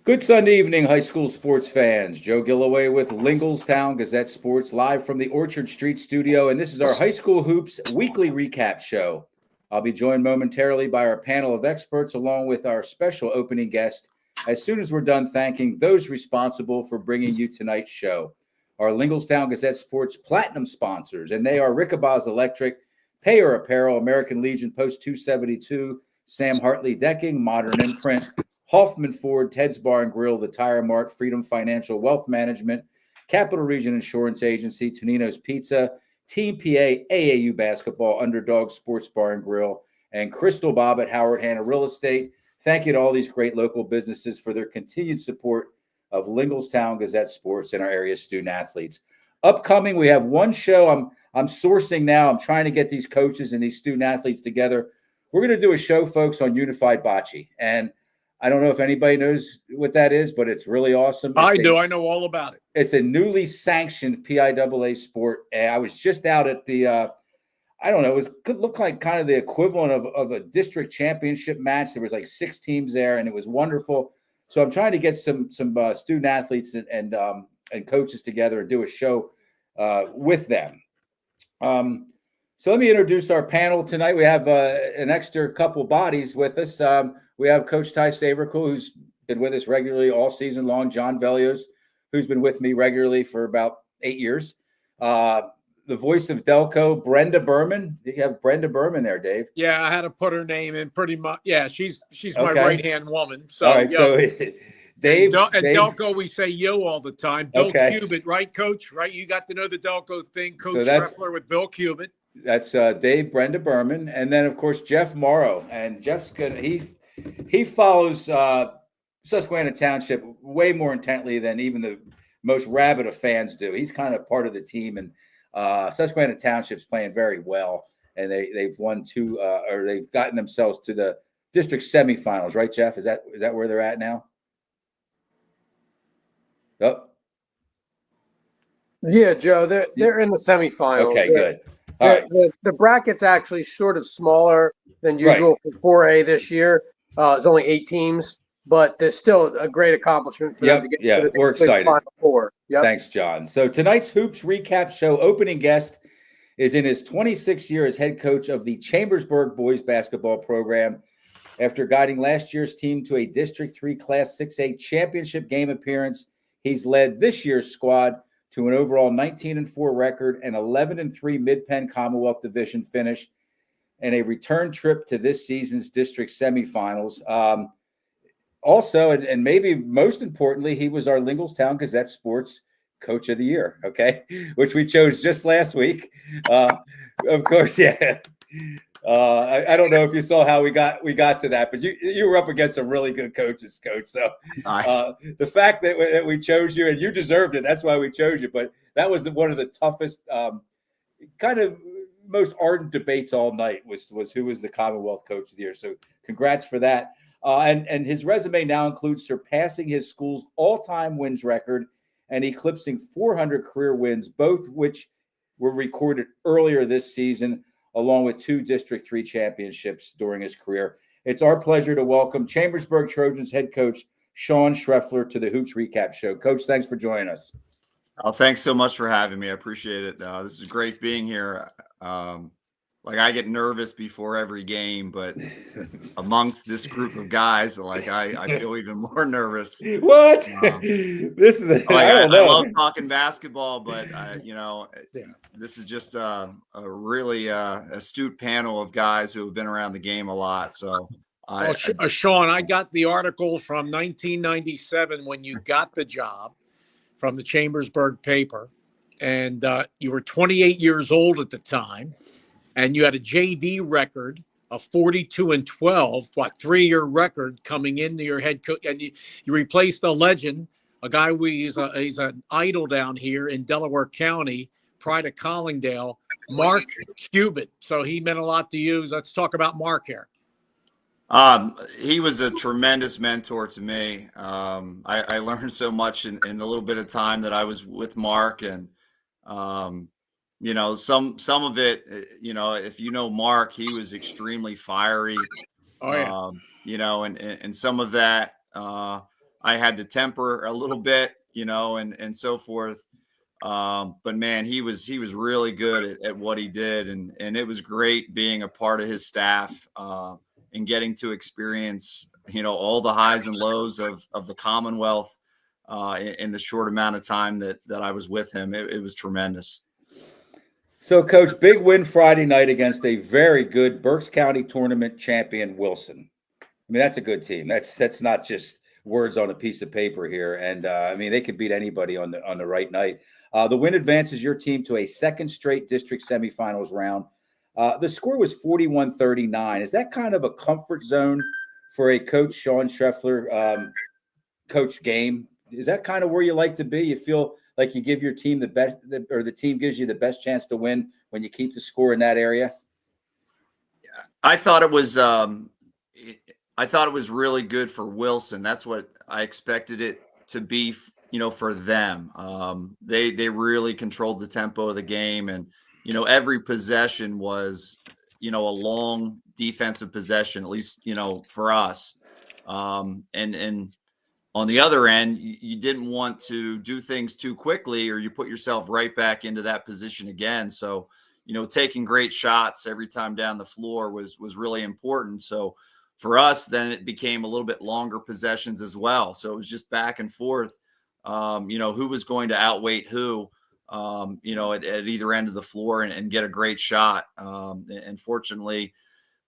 Good Sunday evening, high school sports fans. Joe Gillaway with Lingelstown Gazette Sports live from the Orchard Street studio, and this is our High School Hoops weekly recap show. I'll be joined momentarily by our panel of experts along with our special opening guest as soon as we're done thanking those responsible for bringing you tonight's show. Our Lingelstown Gazette Sports Platinum sponsors, and they are Rickabah's Electric, Payer Apparel, American Legion Post 272, Sam Hartley Decking, Modern Imprint, Hoffman Ford, Ted's Bar and Grill, The Tire Mart, Freedom Financial Wealth Management, Capital Region Insurance Agency, Tonino's Pizza, Team PA, AAU Basketball, Underdog Sports Bar and Grill, and Crystal Bob at Howard Hanna Real Estate. Thank you to all these great local businesses for their continued support of Lingelstown Gazette Sports and our area student athletes. Upcoming, we have one show I'm sourcing now. I'm trying to get these coaches and these student athletes together. We're going to do a show, folks, on unified bocce. And I don't know if anybody knows what that is, but it's really awesome. I do. I know all about it. It's a newly sanctioned PIAA sport. And I was just out at the, I don't know, it looked like kind of the equivalent of a district championship match. There was like 6 teams there, and it was wonderful. So I'm trying to get some student athletes and coaches together and do a show with them. So let me introduce our panel tonight. We have an extra couple bodies with us. We have Coach Ty Savercool, who's been with us regularly all season long. John Velios, who's been with me regularly for about 8 years. The voice of Delco, Brenda Berman. You have Brenda Berman there, Dave. Yeah, I had to put her name in pretty much. Yeah, she's my right-hand woman. So, all right, so Dave. And Delco, we say yo all the time. Bill Cubitt, right, Coach? Right? You got to know the Delco thing. Coach Shreffler with Bill Cubitt. That's Dave, Brenda Berman. And then, of course, Jeff Morrow. And Jeff's going to – he follows Susquehanna Township way more intently than even the most rabid of fans do. He's kind of part of the team, and Susquehanna Township's playing very well, and they've won 2 or they've gotten themselves to the district semifinals, right, Jeff? Is that where they're at now? Oh. Yeah, Joe, they're in the semifinals. Okay, good. The bracket's actually sort of smaller than usual for 4A this year. It's only 8 teams, but there's still a great accomplishment for them to get to the we're excited. Final Four. Yep. Thanks, John. So tonight's Hoops Recap Show opening guest is in his 26th year as head coach of the Chambersburg boys basketball program. After guiding last year's team to a District 3 Class 6A championship game appearance, he's led this year's squad to an overall 19-4 record and 11-3 Mid-Penn Commonwealth Division finish, and a return trip to this season's district semifinals. Also, and maybe most importantly, he was our Lingelstown Gazette Sports Coach of the Year, okay, which we chose just last week. Of course, yeah. I don't know if you saw how we got to that, but you were up against some really good coaches, Coach. So the fact that we chose you, and you deserved it, that's why we chose you. But that was one of the toughest, kind of most ardent debates all night was who was the Commonwealth Coach of the Year. So congrats for that. And his resume now includes surpassing his school's all-time wins record and eclipsing 400 career wins, both which were recorded earlier this season, along with 2 District 3 championships during his career. It's our pleasure to welcome Chambersburg Trojans head coach Shawn Shreffler to the Hoops Recap Show. Coach, thanks for joining us. Oh, thanks so much for having me. I appreciate it. This is great being here. I get nervous before every game, but amongst this group of guys, I feel even more nervous. What? This is I love talking basketball, but this is just a really astute panel of guys who have been around the game a lot. So, Shawn, I got the article from 1997 when you got the job from the Chambersburg paper, and you were 28 years old at the time. And you had a JV record of 42-12, 3-year record coming into your head coach. And you replaced a legend, a guy he's an idol down here in Delaware County, pride of Collingdale, Mark Cubitt. So he meant a lot to you. Let's talk about Mark here. He was a tremendous mentor to me. I learned so much in the little bit of time that I was with Mark, and some of it, if you know Mark, he was extremely fiery. Oh, yeah. And some of that I had to temper a little bit, and so forth. But man, he was really good at what he did, and it was great being a part of his staff and getting to experience all the highs and lows of the Commonwealth in the short amount of time that I was with him. It was tremendous. So, Coach, big win Friday night against a very good Berks County tournament champion, Wilson. I mean, that's a good team. That's not just words on a piece of paper here. And I mean, they could beat anybody on the right night. The win advances your team to a second straight district semifinals round. The score was 41-39. Is that kind of a comfort zone for a coach, Shawn Shreffler, coach game? Is that kind of where you like to be? You feel like you give your team the best, or the team gives you the best chance to win when you keep the score in that area? I thought it was really good for Wilson. That's what I expected it to be, for them. They really controlled the tempo of the game, and every possession was a long defensive possession, at least for us. And on the other end, you didn't want to do things too quickly, or you put yourself right back into that position again. So, taking great shots every time down the floor was really important. So for us, then it became a little bit longer possessions as well. So it was just back and forth, who was going to outweight who, at either end of the floor and get a great shot. And fortunately,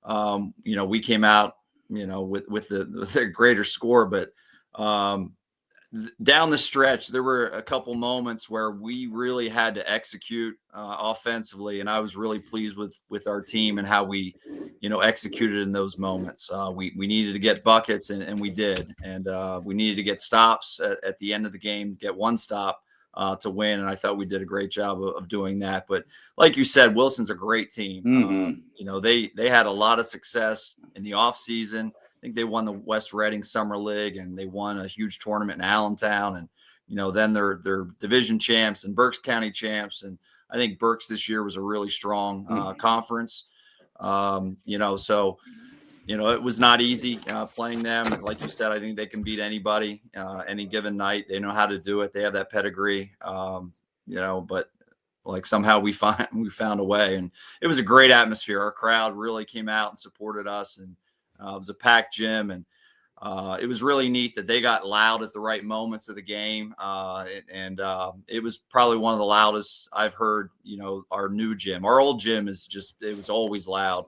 we came out, with the greater score, but down the stretch, there were a couple moments where we really had to execute offensively, and I was really pleased with our team and how we, executed in those moments. We needed to get buckets, and we did, and we needed to get stops at the end of the game, get one stop to win, and I thought we did a great job of doing that. But like you said, Wilson's a great team. Mm-hmm. They had a lot of success in the off season. I think they won the West Reading Summer League, and they won a huge tournament in Allentown, and then they're division champs and Berks County champs. And I think Berks this year was a really strong conference. So it was not easy playing them. Like you said, I think they can beat anybody any given night. They know how to do it. They have that pedigree. But like somehow we found a way, and it was a great atmosphere. Our crowd really came out and supported us, and it was a packed gym, and it was really neat that they got loud at the right moments of the game. It was probably one of the loudest I've heard, our new gym. Our old gym it was always loud.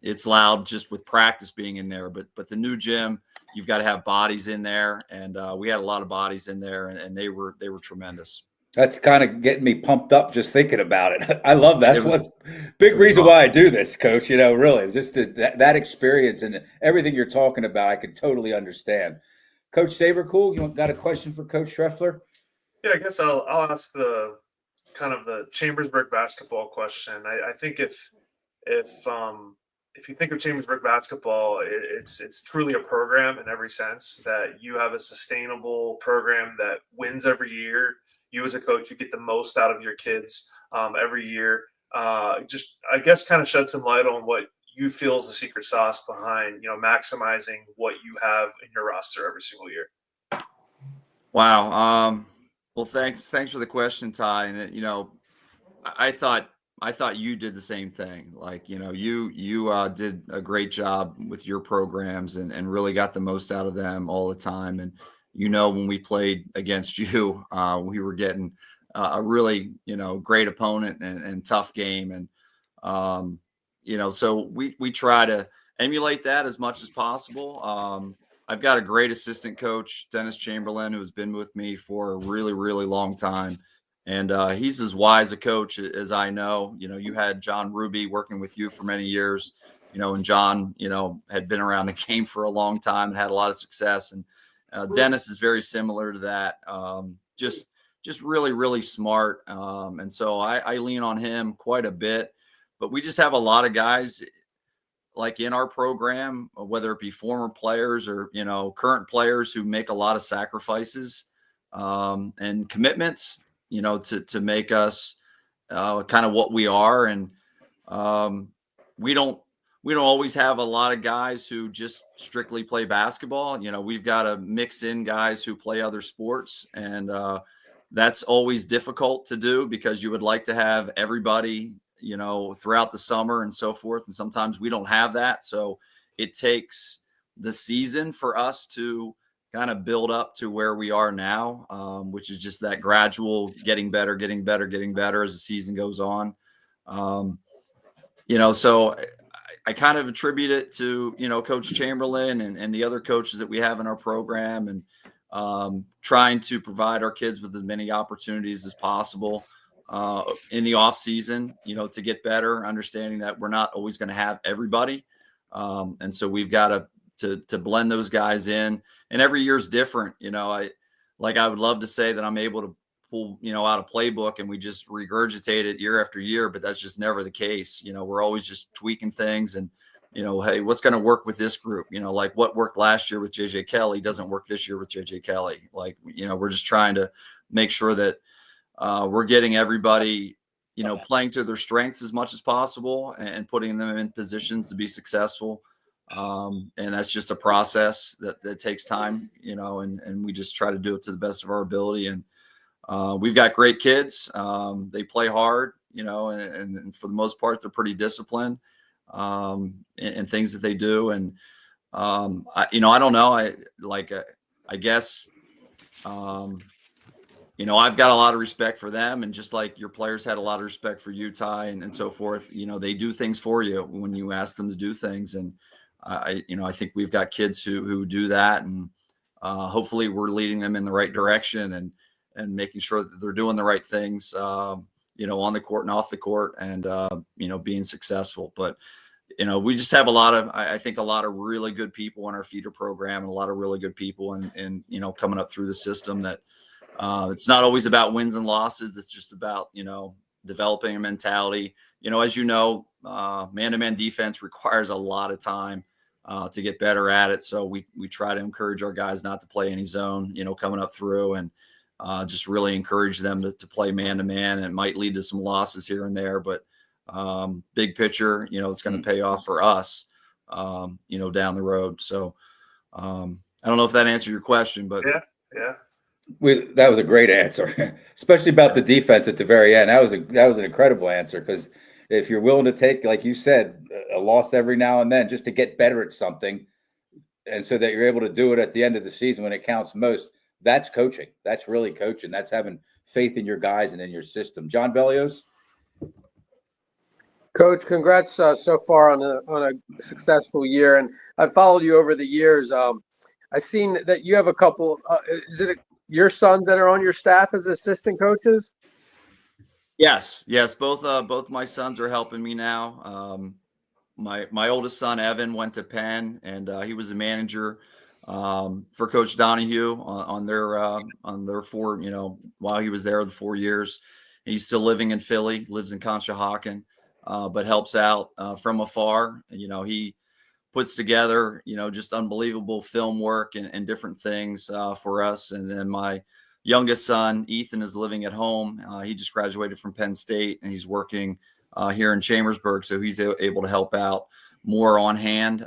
It's loud just with practice being in there, but the new gym, you've got to have bodies in there. And we had a lot of bodies in there, and they were tremendous. That's kind of getting me pumped up just thinking about it. I love that. That's what's big reason fun. Why I do this, Coach. Really, just that experience and everything you're talking about, I could totally understand. Coach Savercool, you got a question for Coach Shreffler? Yeah, I guess I'll ask the kind of the Chambersburg basketball question. I think if you think of Chambersburg basketball, it's truly a program in every sense, that you have a sustainable program that wins every year. You as a coach, you get the most out of your kids every year. Just, I guess, kind of shed some light on what you feel is the secret sauce behind, maximizing what you have in your roster every single year. Wow. Well, thanks for the question, Ty. And I thought you did the same thing. Like, you did a great job with your programs and really got the most out of them all the time. And when we played against you, we were getting a really, great opponent and tough game. And, so we try to emulate that as much as possible. I've got a great assistant coach, Dennis Chamberlain, who's been with me for a really, really long time. And he's as wise a coach as I know. You had John Ruby working with you for many years, and John, had been around the game for a long time and had a lot of success. And Dennis is very similar to that. Just really, really smart. And so I lean on him quite a bit, but we just have a lot of guys like in our program, whether it be former players or, current players who make a lot of sacrifices and commitments, to make us kind of what we are. And we don't we don't always have a lot of guys who just strictly play basketball. You know, we've got to mix in guys who play other sports, and that's always difficult to do because you would like to have everybody, you know, throughout the summer and so forth. And sometimes we don't have that. So it takes the season for us to kind of build up to where we are now, which is just that gradual getting better as the season goes on. You know, so I kind of attribute it to, you know, Coach Chamberlain and the other coaches that we have in our program, and trying to provide our kids with as many opportunities as possible in the off season, you know, to get better, understanding that we're not always going to have everybody. And so we've got to blend those guys in, and every year is different. You know, I would love to say that I'm able to pull, you know, out a playbook and we just regurgitate it year after year, but that's just never the case. You know, we're always just tweaking things and, you know, hey, what's going to work with this group? You know, like what worked last year with JJ Kelly doesn't work this year with JJ Kelly. Like, you know, we're just trying to make sure that we're getting everybody, you know, playing to their strengths as much as possible and putting them in positions to be successful. And that's just a process that takes time, you know, and we just try to do it to the best of our ability. And we've got great kids. They play hard, you know, and for the most part, they're pretty disciplined in things that they do. And, you know, I don't know. I guess, you know, I've got a lot of respect for them, and just like your players had a lot of respect for you, Ty, and so forth. You know, they do things for you when you ask them to do things. And you know, I think we've got kids who do that, and hopefully we're leading them in the right direction and making sure that they're doing the right things, you know, on the court and off the court, and, you know, being successful. But, you know, we just have I think a lot of really good people in our feeder program, and a lot of really good people and, you know, coming up through the system that it's not always about wins and losses. It's just about, you know, developing a mentality. You know, as you know, man-to-man defense requires a lot of time to get better at it. So we try to encourage our guys not to play any zone, you know, coming up through, and just really encourage them to play man-to-man. It might lead to some losses here and there, but big picture, you know, it's going to pay off for us, you know, down the road. So I don't know if that answered your question, but yeah. That was a great answer, especially about the defense at the very end. That was an incredible answer, because if you're willing to take, like you said, a loss every now and then just to get better at something, and so that you're able to do it at the end of the season when it counts most, that's coaching. That's really coaching. That's having faith in your guys and in your system. John Velios? Coach, congrats so far on a successful year, and I've followed you over the years. I've seen that you have a couple. Is it your sons that are on your staff as assistant coaches? Yes. Both my sons are helping me now. My oldest son, Evan, went to Penn, and he was a manager for Coach Donahue on their 4, you know, while he was there the 4 years. He's still living in Philly, lives in Conshohocken, but helps out from afar. You know, he puts together, you know, just unbelievable film work and different things for us. And then my youngest son, Ethan, is living at home. He just graduated from Penn State, and he's working here in Chambersburg. So he's able to help out more on hand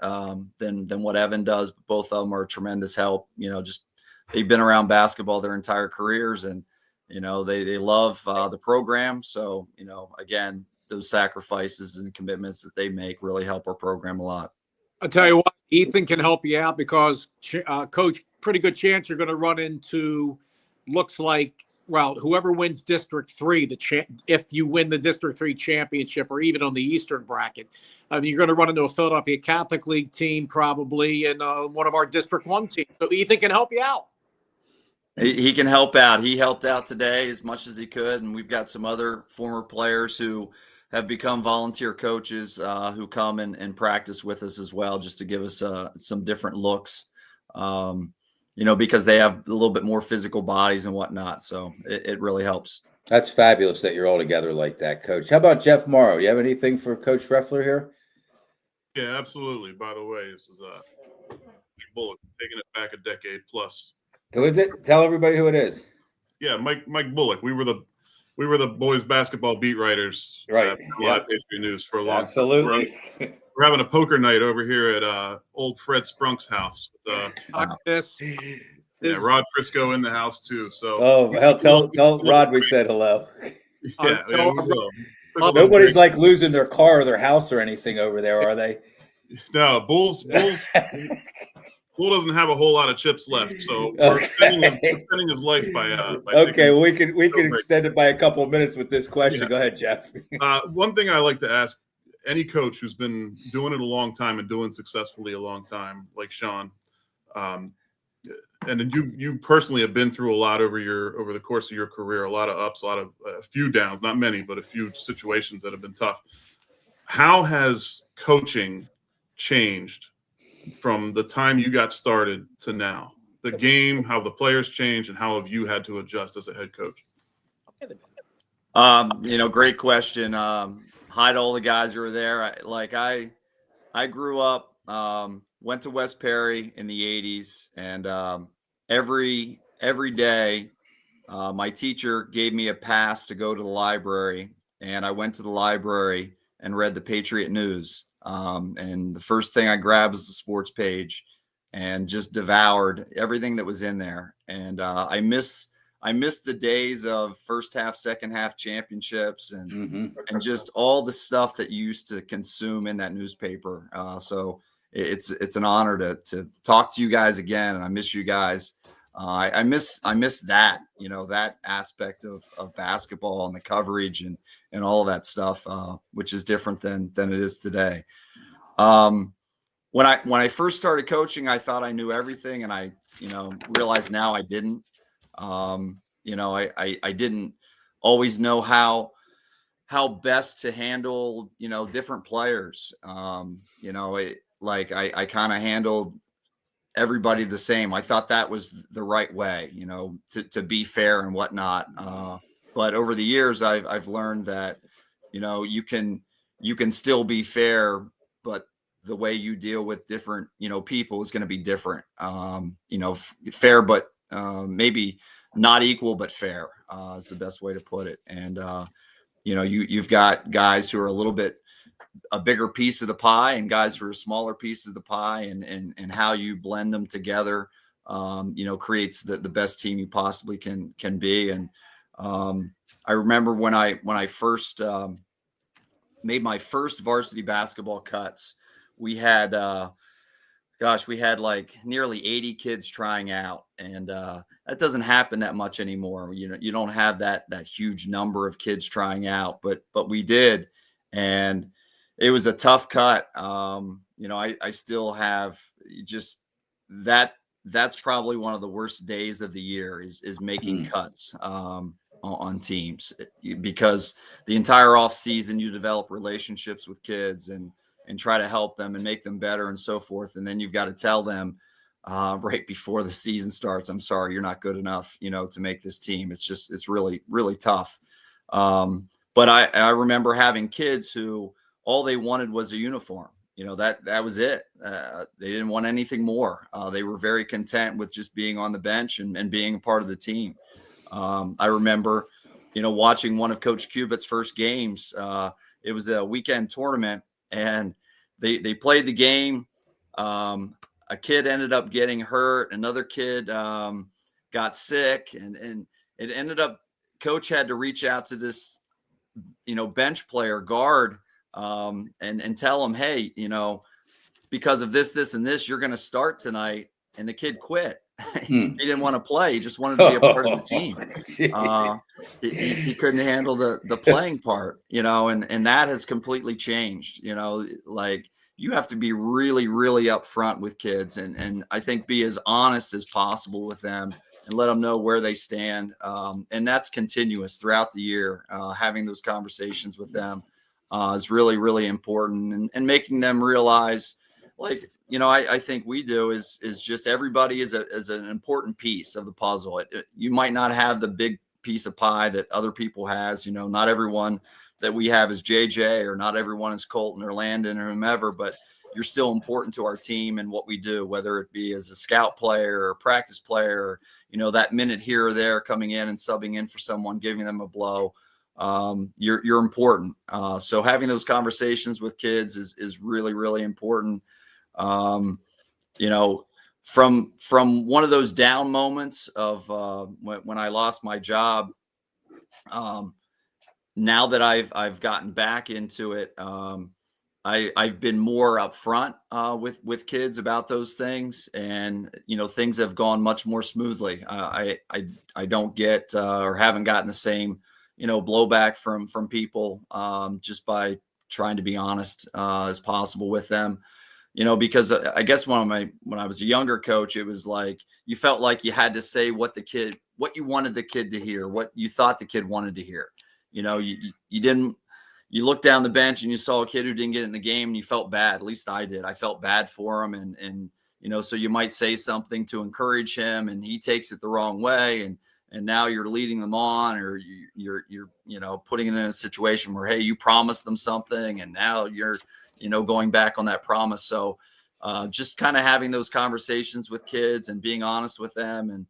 than what Evan does. But both of them are tremendous help. You know, just they've been around basketball their entire careers, and, you know, they love the program. So, you know, again, those sacrifices and commitments that they make really help our program a lot. I'll tell you what, Ethan can help you out because, Coach, pretty good chance you're going to run into, looks like, well, whoever wins District 3, if you win the District 3 championship, or even on the Eastern bracket, I mean, you're going to run into a Philadelphia Catholic League team probably, and one of our District 1 teams. So Ethan can help you out. He can help out. He helped out today as much as he could, and we've got some other former players who have become volunteer coaches who come and practice with us as well, just to give us some different looks, you know, because they have a little bit more physical bodies and whatnot. So it really helps. That's fabulous that you're all together like that, Coach. How about Jeff Morrow? You have anything for Coach Shreffler here? Yeah, absolutely. By the way, this is Big Bullock, taking it back a decade plus. Who is it? Tell everybody who it is. Yeah, Mike Bullock. We were the boys basketball beat writers, right? Live Pastry News for a long Absolutely. time. we're having a poker night over here at old Fred Sprunk's house. Yeah, Rod Frisco in the house too. So well, tell Rod we said hello. yeah, we will. Nobody's like losing their car or their house or anything over there, are they? No, Bull doesn't have a whole lot of chips left, so we're extending his life by okay, well, we can extend it by a couple of minutes with this question. Yeah. Go ahead, Jeff. One thing I like to ask any coach who's been doing it a long time and doing successfully a long time, like Shawn, and then you personally have been through a lot over the course of your career, a lot of ups, a few downs, not many, but a few situations that have been tough. How has coaching changed from the time you got started to now? The game, how the players change, and how have you had to adjust as a head coach? Great question. Hi to all the guys who are there. I grew up, went to West Perry in the 80s, and every day my teacher gave me a pass to go to the library, and I went to the library and read the Patriot News. And the first thing I grabbed was the sports page and just devoured everything that was in there. And I miss the days of first half, second half championships and just all the stuff that you used to consume in that newspaper. So it's an honor to talk to you guys again, and I miss you guys. I miss that, that aspect of basketball and the coverage and all of that stuff, which is different than it is today. When I first started coaching, I thought I knew everything, and I realized now I didn't. I didn't always know how best to handle, different players. I kind of handled everybody the same. I thought that was the right way, to be fair and whatnot. But over the years, I've learned that, you can still be fair, but the way you deal with different, people is going to be different. Fair, but maybe not equal, but fair is the best way to put it. And, you've got guys who are a bigger piece of the pie and guys who are a smaller piece of the pie, and how you blend them together, creates the best team you possibly can be. And I remember when I first made my first varsity basketball cuts, we had like nearly 80 kids trying out, and that doesn't happen that much anymore. You don't have that huge number of kids trying out, but we did, and it was a tough cut. I still have just that. That's probably one of the worst days of the year is making cuts on teams, because the entire off season you develop relationships with kids and try to help them and make them better and so forth. And then you've got to tell them right before the season starts, I'm sorry, you're not good enough, to make this team. It's really, really tough. But I remember having kids who all they wanted was a uniform. That was it. They didn't want anything more. They were very content with just being on the bench and being a part of the team. I remember, watching one of Coach Cubitt's first games. It was a weekend tournament, and they played the game. A kid ended up getting hurt. Another kid got sick, and it ended up Coach had to reach out to this, bench player guard, and tell him, hey, because of this, and this, you're going to start tonight. And the kid quit. He didn't want to play. He just wanted to be a part of the team. He couldn't handle the playing part, and that has completely changed. You have to be really, really upfront with kids, and I think be as honest as possible with them and let them know where they stand. And that's continuous throughout the year. Having those conversations with them is really, really important, and making them realize, I think we do is just everybody is an important piece of the puzzle. You might not have the big piece of pie that other people has, not everyone that we have is JJ, or not everyone is Colton or Landon or whomever, but you're still important to our team and what we do, whether it be as a scout player or a practice player, that minute here or there coming in and subbing in for someone, giving them a blow. you're important. So having those conversations with kids is really, really important. You know, from one of those down moments of when I lost my job, now that I've gotten back into it, I've been more upfront with kids about those things, and things have gone much more smoothly. I don't get or haven't gotten the same blowback from people, just by trying to be honest as possible with them. Because I guess when I was a younger coach, it was like you felt like you had to say what you wanted the kid to hear, what you thought the kid wanted to hear. You didn't. You looked down the bench and you saw a kid who didn't get in the game, and you felt bad. At least I did. I felt bad for him, and so you might say something to encourage him, and he takes it the wrong way, and now you're leading them on, or you're putting them in a situation where, hey, you promised them something, and now you're going back on that promise. So just kind of having those conversations with kids and being honest with them, and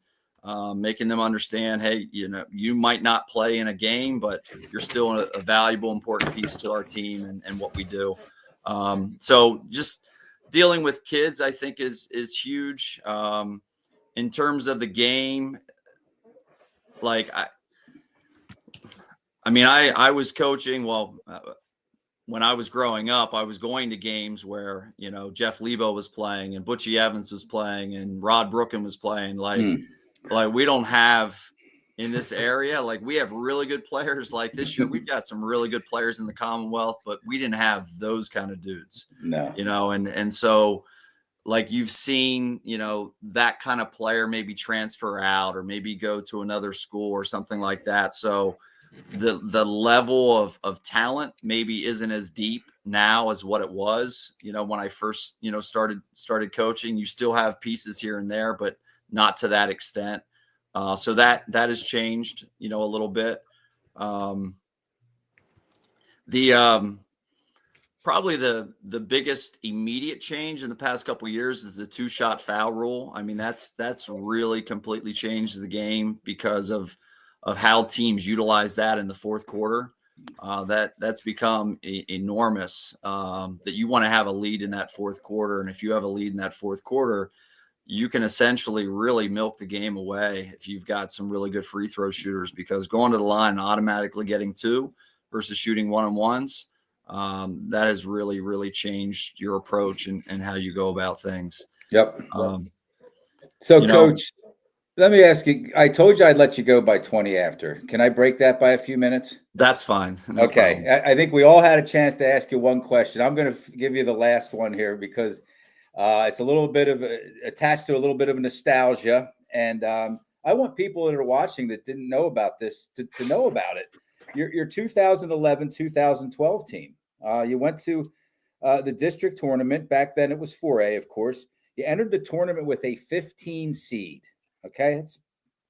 making them understand, hey, you might not play in a game, but you're still a valuable, important piece to our team and what we do. So just dealing with kids, I think is huge. In terms of the game, like I was coaching. Well, when I was growing up, I was going to games where, Jeff Lebo was playing and Butchie Evans was playing and Rod Brooken was playing. Like we don't have in this area, like we have really good players. Like this year, we've got some really good players in the Commonwealth, but we didn't have those kind of dudes. No. And so like you've seen, that kind of player maybe transfer out or maybe go to another school or something like that. So the level of talent maybe isn't as deep now as what it was, when I first, started coaching. You still have pieces here and there, but not to that extent. So that has changed, a little bit. Probably the biggest immediate change in the past couple of years is the 2-shot foul rule. I mean, that's really completely changed the game because of how teams utilize that in the fourth quarter. That's become enormous, that you want to have a lead in that fourth quarter. And if you have a lead in that fourth quarter, you can essentially really milk the game away if you've got some really good free throw shooters, because going to the line and automatically getting 2 versus shooting 1-on-1s, that has really, really changed your approach and how you go about things. Yep. So Coach, let me ask you, I told you I'd let you go by 20 after. Can I break that by a few minutes? That's fine. No okay. problem. I think we all had a chance to ask you one question. I'm going to give you the last one here because it's a little bit of attached to a little bit of nostalgia. And I want people that are watching that didn't know about this to know about it. Your 2011-2012 team, you went to the district tournament. Back then it was 4A, of course. You entered the tournament with a 15 seed. Okay, it's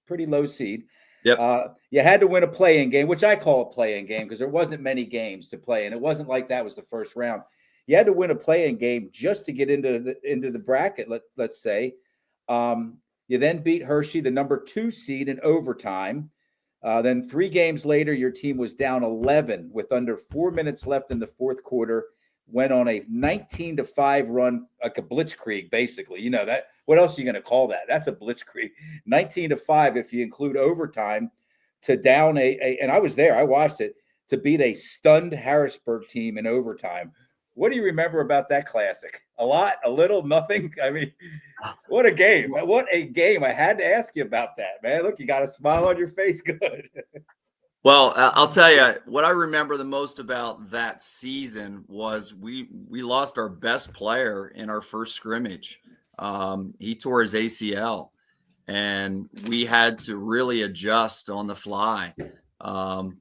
pretty low seed. Yep. You had to win a play-in game, which I call a play-in game because there wasn't many games to play, and it wasn't like that was the first round. You had to win a play-in game just to get into the bracket. Let's say. You then beat Hershey, the number 2 seed, in overtime. Then 3 games later, your team was down 11 with under 4 minutes left in the fourth quarter. Went on a 19-5 run, like a blitzkrieg, basically. That. What else are you going to call that? That's a blitzkrieg. 19-5 if you include overtime, to down and I was there. I watched it, to beat a stunned Harrisburg team in overtime. What do you remember about that classic? A lot, a little, nothing? I mean, what a game. What a game. I had to ask you about that, man. Look, you got a smile on your face. Good. Well, I'll tell you what I remember the most about that season was we lost our best player in our first scrimmage. He tore his ACL, and we had to really adjust on the fly,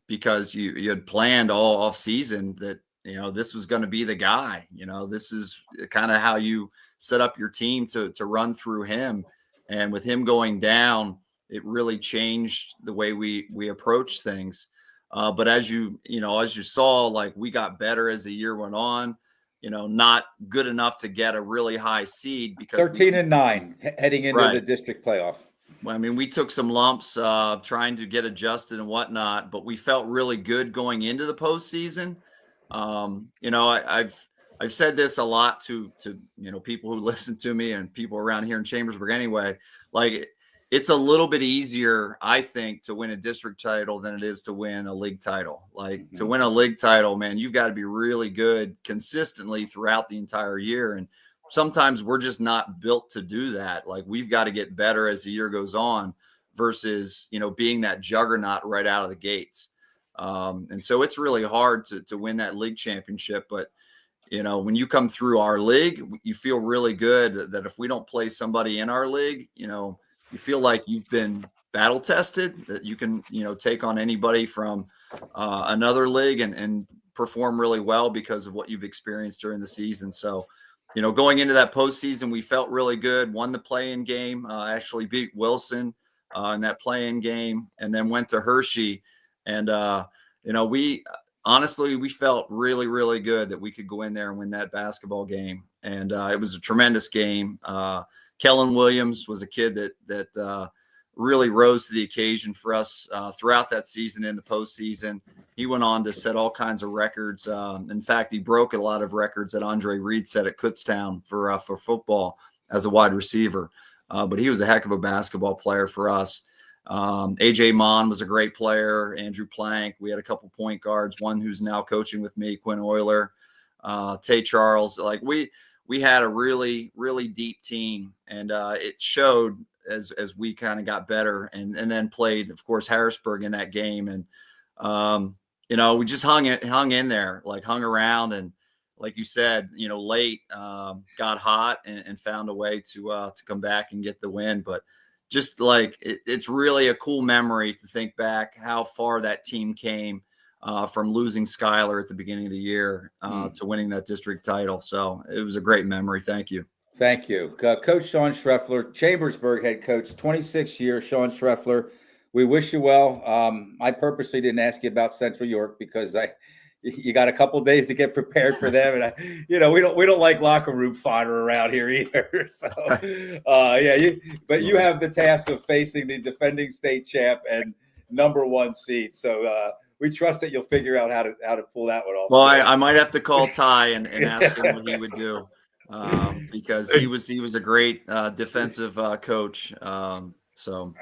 because you had planned all off season that, this was going to be the guy. This is kind of how you set up your team to run through him. And with him going down, it really changed the way we approach things. But as you saw, like, we got better as the year went on. Not good enough to get a really high seed because 13-9 heading into the district playoff. I mean, we took some lumps trying to get adjusted and whatnot, but we felt really good going into the postseason. I've said this a lot to people who listen to me and people around here in Chambersburg anyway. Like, it's a little bit easier, I think, to win a district title than it is to win a league title. Like, to win a league title, man, you've got to be really good consistently throughout the entire year. And sometimes we're just not built to do that. Like, we've got to get better as the year goes on versus, being that juggernaut right out of the gates. And so it's really hard to win that league championship. But, when you come through our league, you feel really good that if we don't play somebody in our league, you feel like you've been battle tested, that you can, take on anybody from another league and perform really well because of what you've experienced during the season. So, going into that postseason, we felt really good, won the play-in game, actually beat Wilson in that play-in game, and then went to Hershey. And, we felt really, really good that we could go in there and win that basketball game. And it was a tremendous game. Kellen Williams was a kid that really rose to the occasion for us throughout that season in the postseason. He went on to set all kinds of records. In fact, he broke a lot of records that Andre Reed set at Kutztown for football as a wide receiver. But he was a heck of a basketball player for us. AJ Mon was a great player. Andrew Plank. We had a couple point guards, one who's now coaching with me, Quinn Euler, Tay Charles. Like, we had a really, really deep team, and it showed as we kind of got better and then played, of course, Harrisburg in that game. And, we just hung in there, like hung around. And like you said, late got hot and found a way to come back and get the win. But just like it's really a cool memory to think back how far that team came from losing Schuyler at the beginning of the year to winning that district title. So it was a great memory. Thank you. Thank you. Coach Shawn Shreffler, Chambersburg head coach, 26 years, Shawn Shreffler. We wish you well. I purposely didn't ask you about Central York because you got a couple of days to get prepared for them, and we don't like locker room fodder around here either. So but you have the task of facing the defending state champ and #1 seed. So we trust that you'll figure out how to pull that one off. Well, I might have to call Ty and ask him what he would do because he was a great defensive coach. So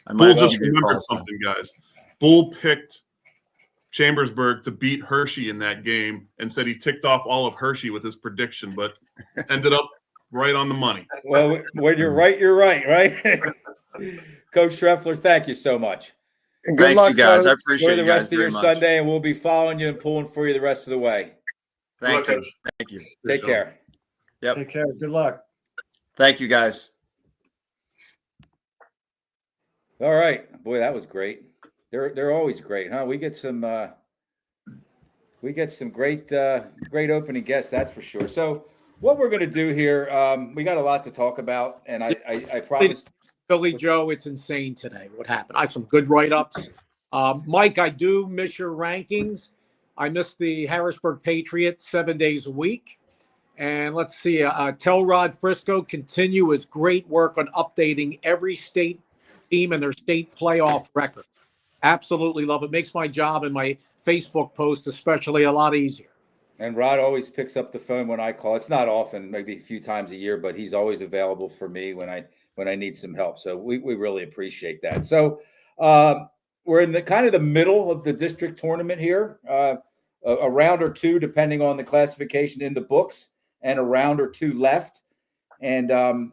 I might Bull just remembered something, guys. Bull picked Chambersburg to beat Hershey in that game and said he ticked off all of Hershey with his prediction, but ended up right on the money. Well, when you're right, right? Coach Shreffler, thank you so much. And good luck, you guys. I Enjoy appreciate the you guys rest of your very much. Sunday, and we'll be following you and pulling for you the rest of the way. Thank Good you. luck, Coach. Thank you. Take care. Yep. Take care. Good luck. Thank you, guys. All right, boy, that was great. They're always great, huh? We get some great opening guests, that's for sure. So what we're going to do here, we got a lot to talk about, and I promised. Philly Joe, it's insane today. What happened? I have some good write-ups. Mike, I do miss your rankings. I miss the Harrisburg Patriots 7 days a week. And let's see, tell Rod Frisco continue his great work on updating every state team and their state playoff records. Absolutely love it. Makes my job and my Facebook post especially a lot easier. And Rod always picks up the phone when I call. It's not often, maybe a few times a year, but he's always available for me when I need some help. So we really appreciate that. So we're in the kind of the middle of the district tournament here, a round or two, depending on the classification in the books, and a round or two left. And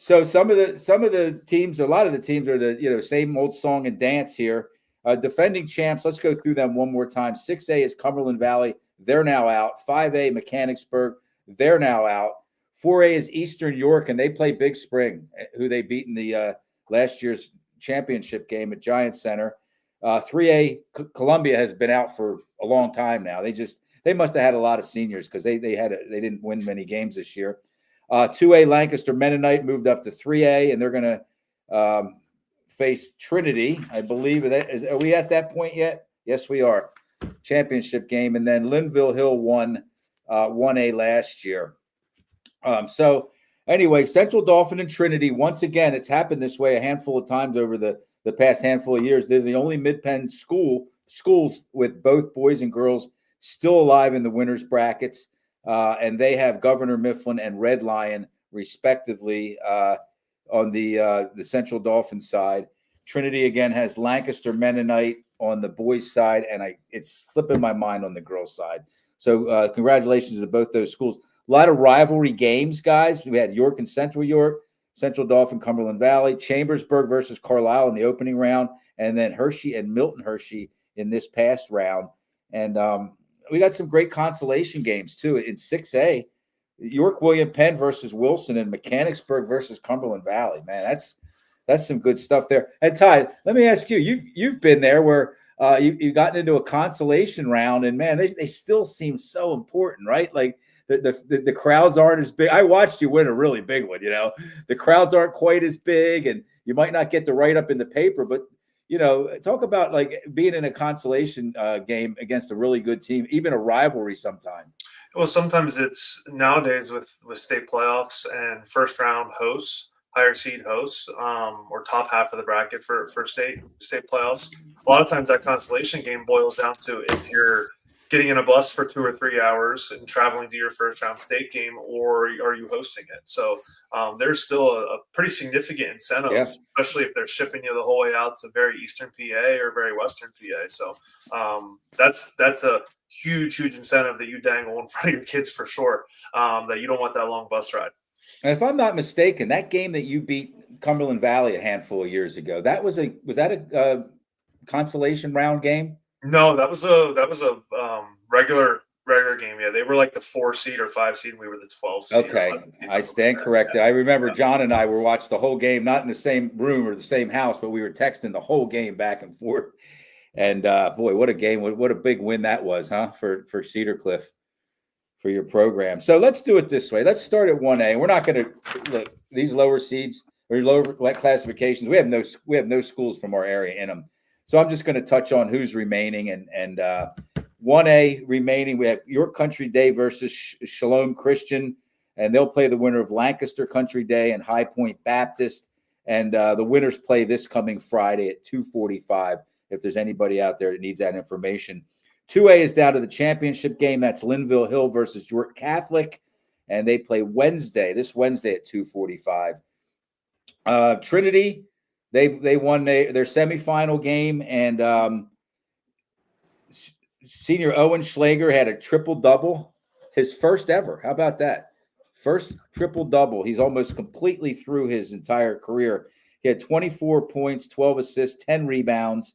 so some of the teams, a lot of the teams are the same old song and dance here. Defending champs, let's go through them one more time. 6A is Cumberland Valley. They're now out. 5A, Mechanicsburg. They're now out. 4A is Eastern York, and they play Big Spring, who they beat in the last year's championship game at Giant Center. 3A, Columbia has been out for a long time now. They must have had a lot of seniors because they didn't win many games this year. 2A, Lancaster Mennonite moved up to 3A, and they're going to face Trinity, I believe. Are we at that point yet? Yes, we are. Championship game. And then Linville Hill won 1A last year. anyway, Central Dauphin and Trinity, once again, it's happened this way a handful of times over the past handful of years. They're the only Mid-Penn schools with both boys and girls still alive in the winners brackets. And they have Governor Mifflin and Red Lion, respectively, on the Central Dauphin side. Trinity, again, has Lancaster Mennonite on the boys' side, and it's slipping my mind on the girls' side. So congratulations to both those schools. A lot of rivalry games, guys. We had York and Central York, Central Dauphin, Cumberland Valley, Chambersburg versus Carlisle in the opening round, and then Hershey and Milton Hershey in this past round. And we got some great consolation games, too. In 6A, York William Penn versus Wilson and Mechanicsburg versus Cumberland Valley. Man, that's some good stuff there. And Ty, let me ask you, you've been there where you've gotten into a consolation round, and man, they still seem so important, right? Like the crowds aren't as big. I watched you win a really big one, the crowds aren't quite as big, and you might not get the write-up in the paper, but talk about like being in a consolation game against a really good team, even a rivalry sometime. Well, sometimes it's nowadays with state playoffs and first round hosts, higher seed hosts, or top half of the bracket for state playoffs. A lot of times that consolation game boils down to if you're getting in a bus for 2 or 3 hours and traveling to your first round state game, or are you hosting it? So there's still a pretty significant incentive, especially if they're shipping you the whole way out to very eastern PA or very western PA. So that's a huge incentive that you dangle in front of your kids for sure, that you don't want that long bus ride. And if I'm not mistaken, that game that you beat Cumberland Valley a handful of years ago, was that a consolation round game? No, that was a regular game. Yeah, they were like the 4 seed or 5 seed, and we were the 12 seed. Okay, I stand corrected. Yeah. I remember John and I were watching the whole game, not in the same room or the same house, but we were texting the whole game back and forth. And boy, what a game! What a big win that was, huh? For Cedar Cliff, for your program. So let's do it this way. Let's start at 1A. We're not going to look these lower seeds or lower classifications. We have no schools from our area in them. So I'm just going to touch on who's remaining. And 1A remaining, we have York Country Day versus Shalom Christian, and they'll play the winner of Lancaster Country Day and High Point Baptist. And the winners play this coming Friday at 2:45. If there's anybody out there that needs that information. 2A is down to the championship game. That's Linville Hill versus York Catholic, and they play this Wednesday at 2:45. Trinity, they won their semifinal game, and senior Owen Schlager had a triple-double, his first ever. How about that? First triple-double. He's almost completely through his entire career. He had 24 points, 12 assists, 10 rebounds.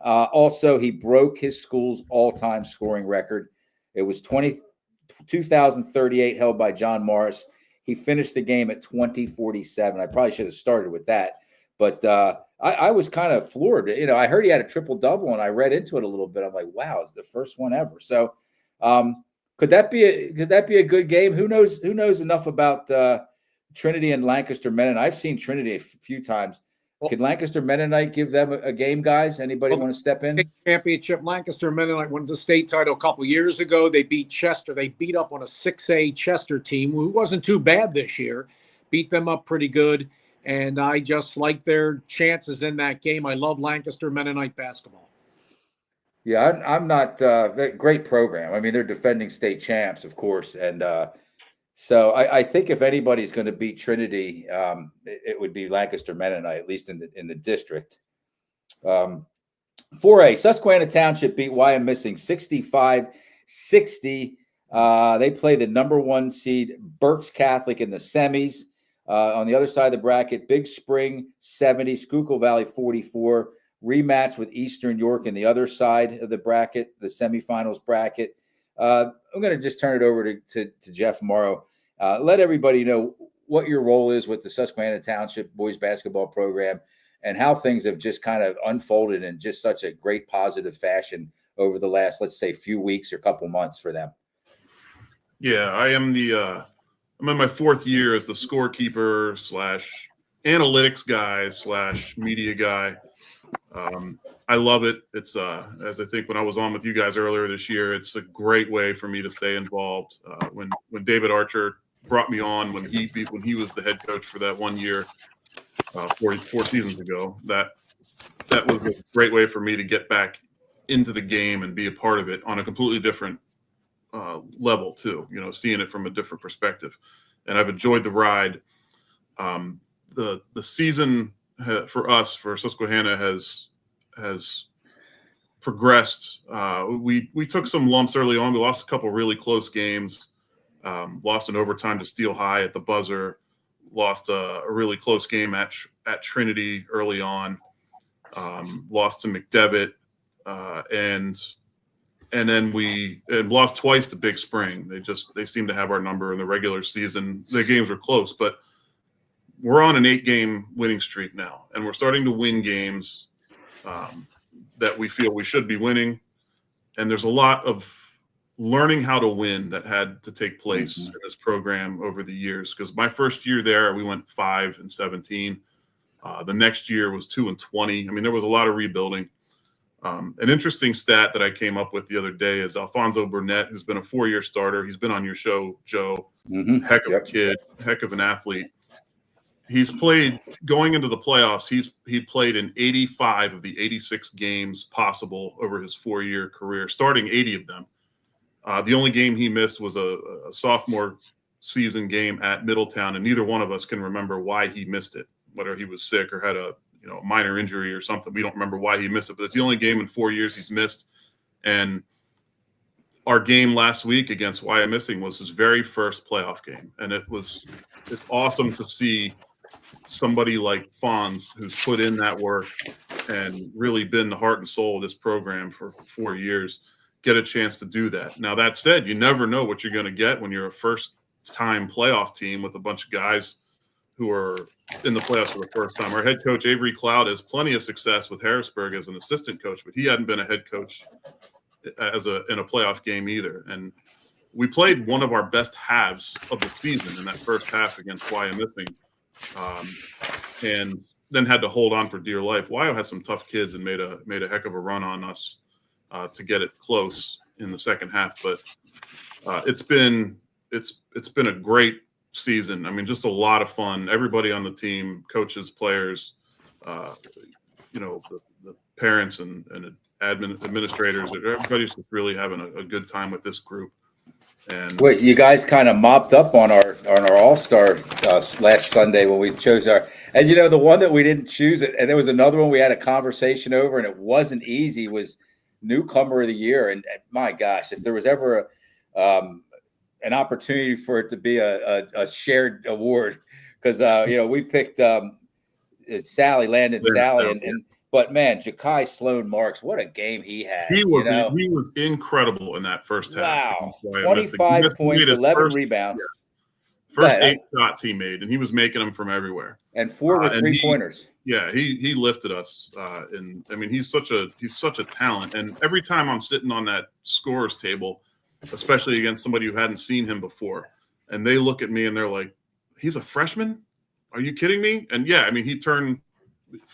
Also, he broke his school's all-time scoring record. It was 2,038 held by John Morris. He finished the game at 2047. I probably should have started with that. But I was kind of floored. I heard he had a triple-double, and I read into it a little bit. I'm like, wow, it's the first one ever. So could that be a good game? Who knows enough about Trinity and Lancaster Mennonite? I've seen Trinity a few times. Could Lancaster Mennonite give them a game, guys? Anybody want to step in? Championship. Lancaster Mennonite won the state title a couple years ago. They beat Chester. They beat up on a 6A Chester team who wasn't too bad this year. Beat them up pretty good. And I just like their chances in that game. I love Lancaster Mennonite basketball. Yeah, I'm not great program. I mean, they're defending state champs, of course. And so I think if anybody's going to beat Trinity, it would be Lancaster Mennonite, at least in the district. 4A, Susquehanna Township beat Wyomissing 65-60. They play the number 1 seed Berks Catholic in the semis. On the other side of the bracket, Big Spring 70, Schuylkill Valley 44. Rematch with Eastern York in the other side of the bracket, the semifinals bracket. I'm going to just turn it over to Jeff Morrow. Let everybody know what your role is with the Susquehanna Township boys basketball program and how things have just kind of unfolded in just such a great positive fashion over the last, let's say, few weeks or couple months for them. Yeah, I'm in my 4th year as the scorekeeper / analytics guy / media guy. I love it. It's as I think when I was on with you guys earlier this year, it's a great way for me to stay involved. When David Archer brought me on when he was the head coach for that 1 year, 4 seasons ago. That was a great way for me to get back into the game and be a part of it on a completely different level too. Seeing it from a different perspective, and I've enjoyed the ride. The season for us, for Susquehanna, has progressed. We took some lumps early on. We lost a couple really close games. Lost in overtime to Steel High at the buzzer. Lost a really close game at Trinity early on. Lost to McDevitt, and then we lost twice to Big Spring. They seem to have our number in the regular season. The games were close, but we're on an 8-game winning streak now, and we're starting to win games that we feel we should be winning. And there's a lot of learning how to win that had to take place in this program over the years. Because my first year there, we went 5-17. The next year was 2-20. I mean, there was a lot of rebuilding. An interesting stat that I came up with the other day is Alfonso Burnett, who's been a 4-year starter. He's been on your show, Joe. Heck of a kid, heck of an athlete. He's played going into the playoffs. He played in 85 of the 86 games possible over his 4-year career, starting 80 of them. The only game he missed was a sophomore season game at Middletown, and neither one of us can remember why he missed it, whether he was sick or had a minor injury or something. We don't remember why he missed it, but it's the only game in 4 years he's missed. And our game last week against Wyomissing was his very first playoff game, and it's awesome to see somebody like Fonz, who's put in that work and really been the heart and soul of this program for 4 years, get a chance to do that. Now, that said, you never know what you're going to get when you're a first-time playoff team with a bunch of guys who are in the playoffs for the first time. Our head coach, Avery Cloud, has plenty of success with Harrisburg as an assistant coach, but he hadn't been a head coach in a playoff game either. And we played one of our best halves of the season in that first half against Wyomissing, and then had to hold on for dear life. Wyo has some tough kids and made a heck of a run on us to get it close in the second half. But it's been a great season. I mean, just a lot of fun. Everybody on the team, coaches, players, the parents and administrators, everybody's just really having a good time with this group. And Wait, you guys kind of mopped up on our All-Star last Sunday when we chose our, and the one that we didn't choose it, and there was another one we had a conversation over, and it wasn't easy, was newcomer of the year. And my gosh, if there was ever an opportunity for it to be a shared award, because we picked Landon Sally, but man, Ja'Kai Sloan Marks, what a game he had. He was incredible in that first half. Wow, 25 points, 11 rebounds. First 8 shots he made, and he was making them from everywhere. And 4 were 3-pointers. Yeah, he lifted us. And I mean, he's such a talent. And every time I'm sitting on that scorer's table, especially against somebody who hadn't seen him before, and they look at me and they're like, "He's a freshman? Are you kidding me?" And yeah, I mean, he turned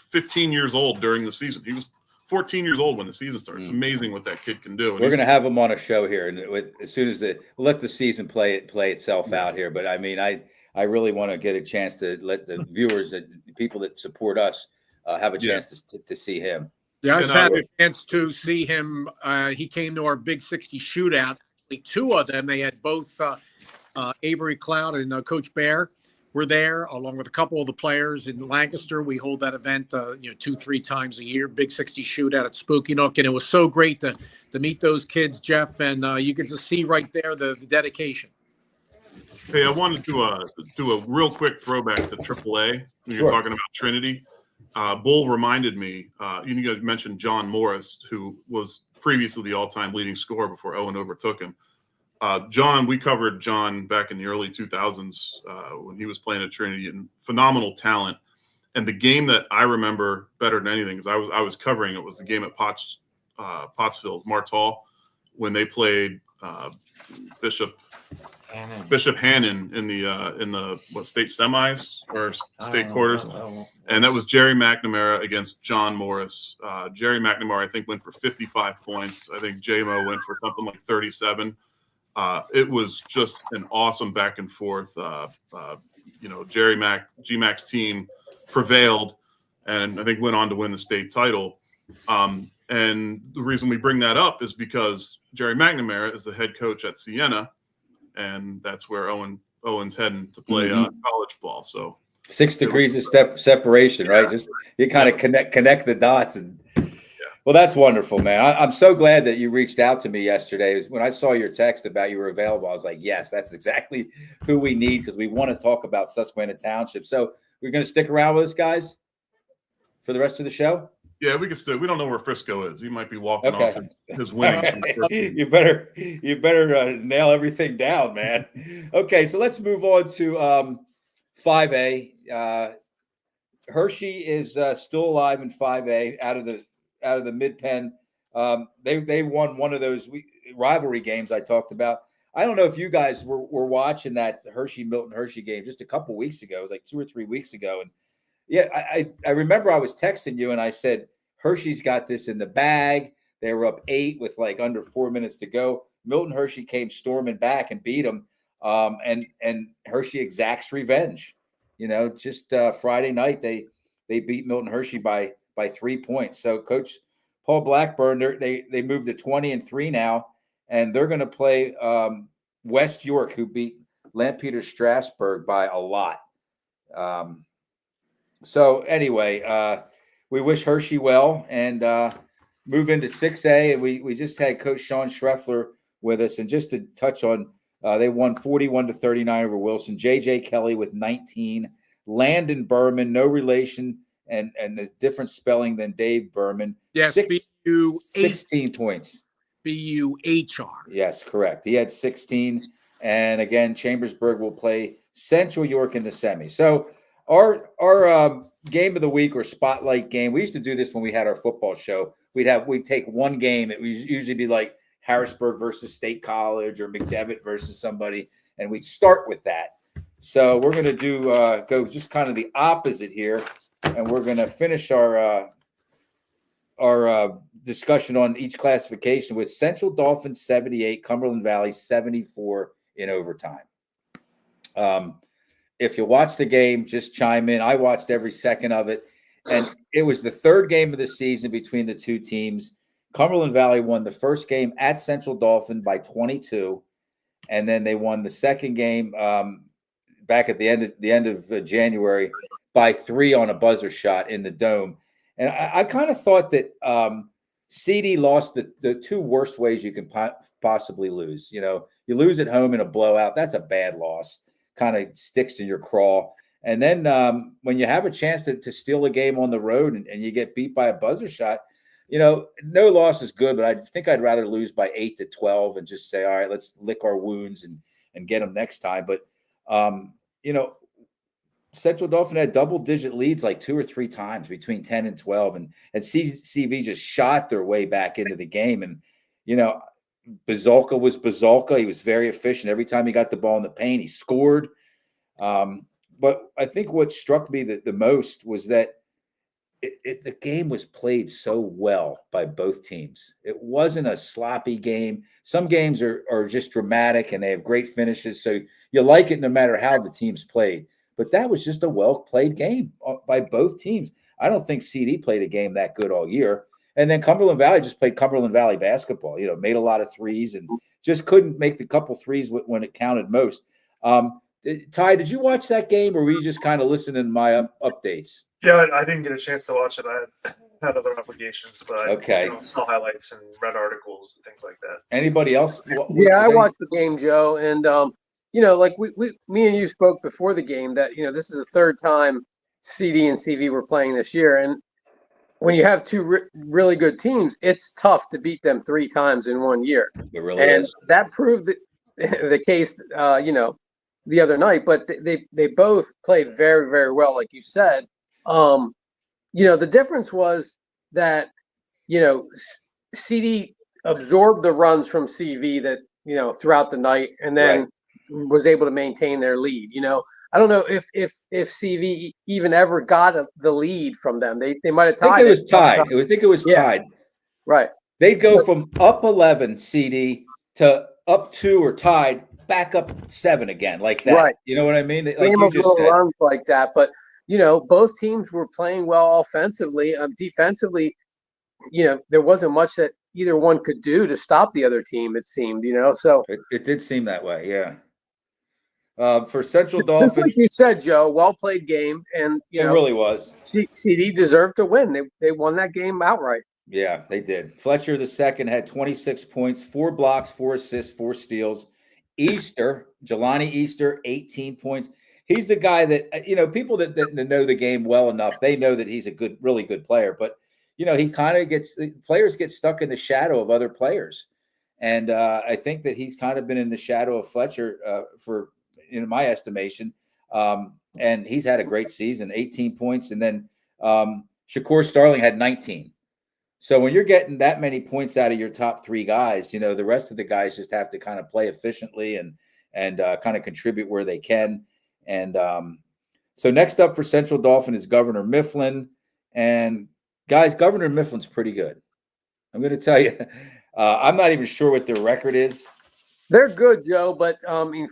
15 years old during the season. He was 14 years old when the season started. It's amazing what that kid can do. And we're going to have him on a show here, and as soon as we'll let the season play itself out here. But I mean, I really want to get a chance to let the viewers and people that support us have a chance to see him. Yeah, I've had a chance to see him. He came to our Big 60 shootout. 2 of them. They had both Avery Cloud and Coach Bear were there, along with a couple of the players in Lancaster. We hold that event 2-3 times a year, Big 60 shootout at Spooky Nook, and it was so great to meet those kids, Jeff, and you can just see right there the dedication. Hey, I wanted to do a real quick throwback to AAA when you're talking about Trinity. Bull reminded me, you guys mentioned John Morris, who was previously the all-time leading scorer before Owen overtook him. We covered John back in the early 2000s when he was playing at Trinity, and phenomenal talent. And the game that I remember better than anything, because I was covering it, was the game at Pottsville, Martall, when they played Bishop Hannon in the state semis or state quarters, and that was Jerry McNamara against John Morris. Jerry McNamara, I think, went for 55 points. I think J-Mo went for something like 37. It was just an awesome back and forth. G-Mac's team prevailed, and I think went on to win the state title. And the reason we bring that up is because Jerry McNamara is the head coach at Siena, and that's where Owen's heading to play college ball. So 6 degrees of separation, right? Just you kind of connect the dots. And well, that's wonderful, man. I'm so glad that you reached out to me yesterday. When I saw your text about you were available, I was like, yes, that's exactly who we need, because we want to talk about Susquehanna Township. So we're going to stick around with us, guys, for the rest of the show? Yeah, we can still. We don't know where Frisco is. He might be walking off his winnings. You better nail everything down, man. Okay, so let's move on to 5A. Hershey is still alive in 5A out of the Mid-Penn. They won one of those rivalry games I talked about. I don't know if you guys were watching that Milton Hershey game just a couple weeks ago. It was like 2 or 3 weeks ago, and yeah, I remember I was texting you and I said, Hershey's got this in the bag. They were up 8 with like under 4 minutes to go. Milton Hershey came storming back and beat them. And Hershey exacts revenge. Just Friday night, they beat Milton Hershey by 3 points. So Coach Paul Blackburn, they moved to 20-3 now, and they're going to play West York, who beat Lampeter Strasburg by a lot. So anyway, we wish Hershey well and move into 6A. And we just had Coach Shawn Shreffler with us. And just to touch on, they won 41-39 over Wilson. J.J. Kelly with 19. Landon Berman, no relation and a different spelling than Dave Berman. Yes, 16 points. B-U-H-R. Yes, correct. He had 16. And again, Chambersburg will play Central York in the semi. So our game of the week or spotlight game, we used to do this when we had our football show. We'd take one game. It would usually be like Harrisburg versus State College or McDevitt versus somebody, and we'd start with that. So we're going to go just kind of the opposite here, and we're going to finish our discussion on each classification with Central Dolphins 78, Cumberland Valley 74 in overtime. If you watch the game, just chime in. I watched every second of it, and it was the third game of the season between the two teams. Cumberland Valley won the first game at Central Dauphin by 22, and then they won the second game back at the end of January by 3 on a buzzer shot in the Dome. And I kind of thought that CD lost the two worst ways you can possibly lose. You lose at home in a blowout. That's a bad loss. Kind of sticks to your craw. And then when you have a chance to steal a game on the road and you get beat by a buzzer shot, no loss is good, but I think I'd rather lose by 8-12 and just say, all right, let's lick our wounds and get them next time. But, Central Dauphin had double-digit leads like 2 or 3 times between 10 and 12, and CV just shot their way back into the game. And, Bazalka was Bazalka. He was very efficient. Every time he got the ball in the paint, he scored. But I think what struck me the most was that the game was played so well by both teams. It wasn't a sloppy game. Some games are just dramatic and they have great finishes, so you like it no matter how the teams played. But that was just a well-played game by both teams. I don't think CD played a game that good all year. And then Cumberland Valley just played Cumberland Valley basketball, made a lot of threes and just couldn't make the couple threes when it counted most. Ty, did you watch that game or were you just kind of listening to my updates? Yeah, I didn't get a chance to watch it. I had other obligations, but I saw highlights and read articles and things like that. Anybody else? I watched the game, Joe. And, like me and you spoke before the game that, this is the third time CD and CV were playing this year. And when you have two really good teams, it's tough to beat them 3 times in 1 year. It really is. That proved the case, the other night. But they both played very, very well, like you said. The difference was that, CD absorbed the runs from CV that, throughout the night and then was able to maintain their lead. I don't know if CV even ever got the lead from them. They might have tied. I think it was tied. Right. They'd go from up 11 CD to up 2 or tied, back up 7 again, like that. Right. You know what I mean? Like Game you of just little said. runs like that. But, both teams were playing well offensively. Defensively, there wasn't much that either one could do to stop the other team, it seemed, So It did seem that way, yeah. For Central just like Dolphins, you said, Joe, well played game. And, it really was. CD deserved to win. They won that game outright. Yeah, they did. Fletcher the second had 26 points, 4 blocks, 4 assists, 4 steals. Jelani Easter, 18 points. He's the guy that, people that know the game well enough, they know that he's a really good player. But, he kind of players get stuck in the shadow of other players. And I think that he's kind of been in the shadow of Fletcher for, in my estimation. And he's had a great season, 18 points. And then Shakur Starling had 19. So when you're getting that many points out of your top 3 guys, the rest of the guys just have to kind of play efficiently and kind of contribute where they can. And so next up for Central Dauphin is Governor Mifflin. And guys, Governor Mifflin's pretty good. I'm going to tell you, I'm not even sure what their record is. They're good, Joe, but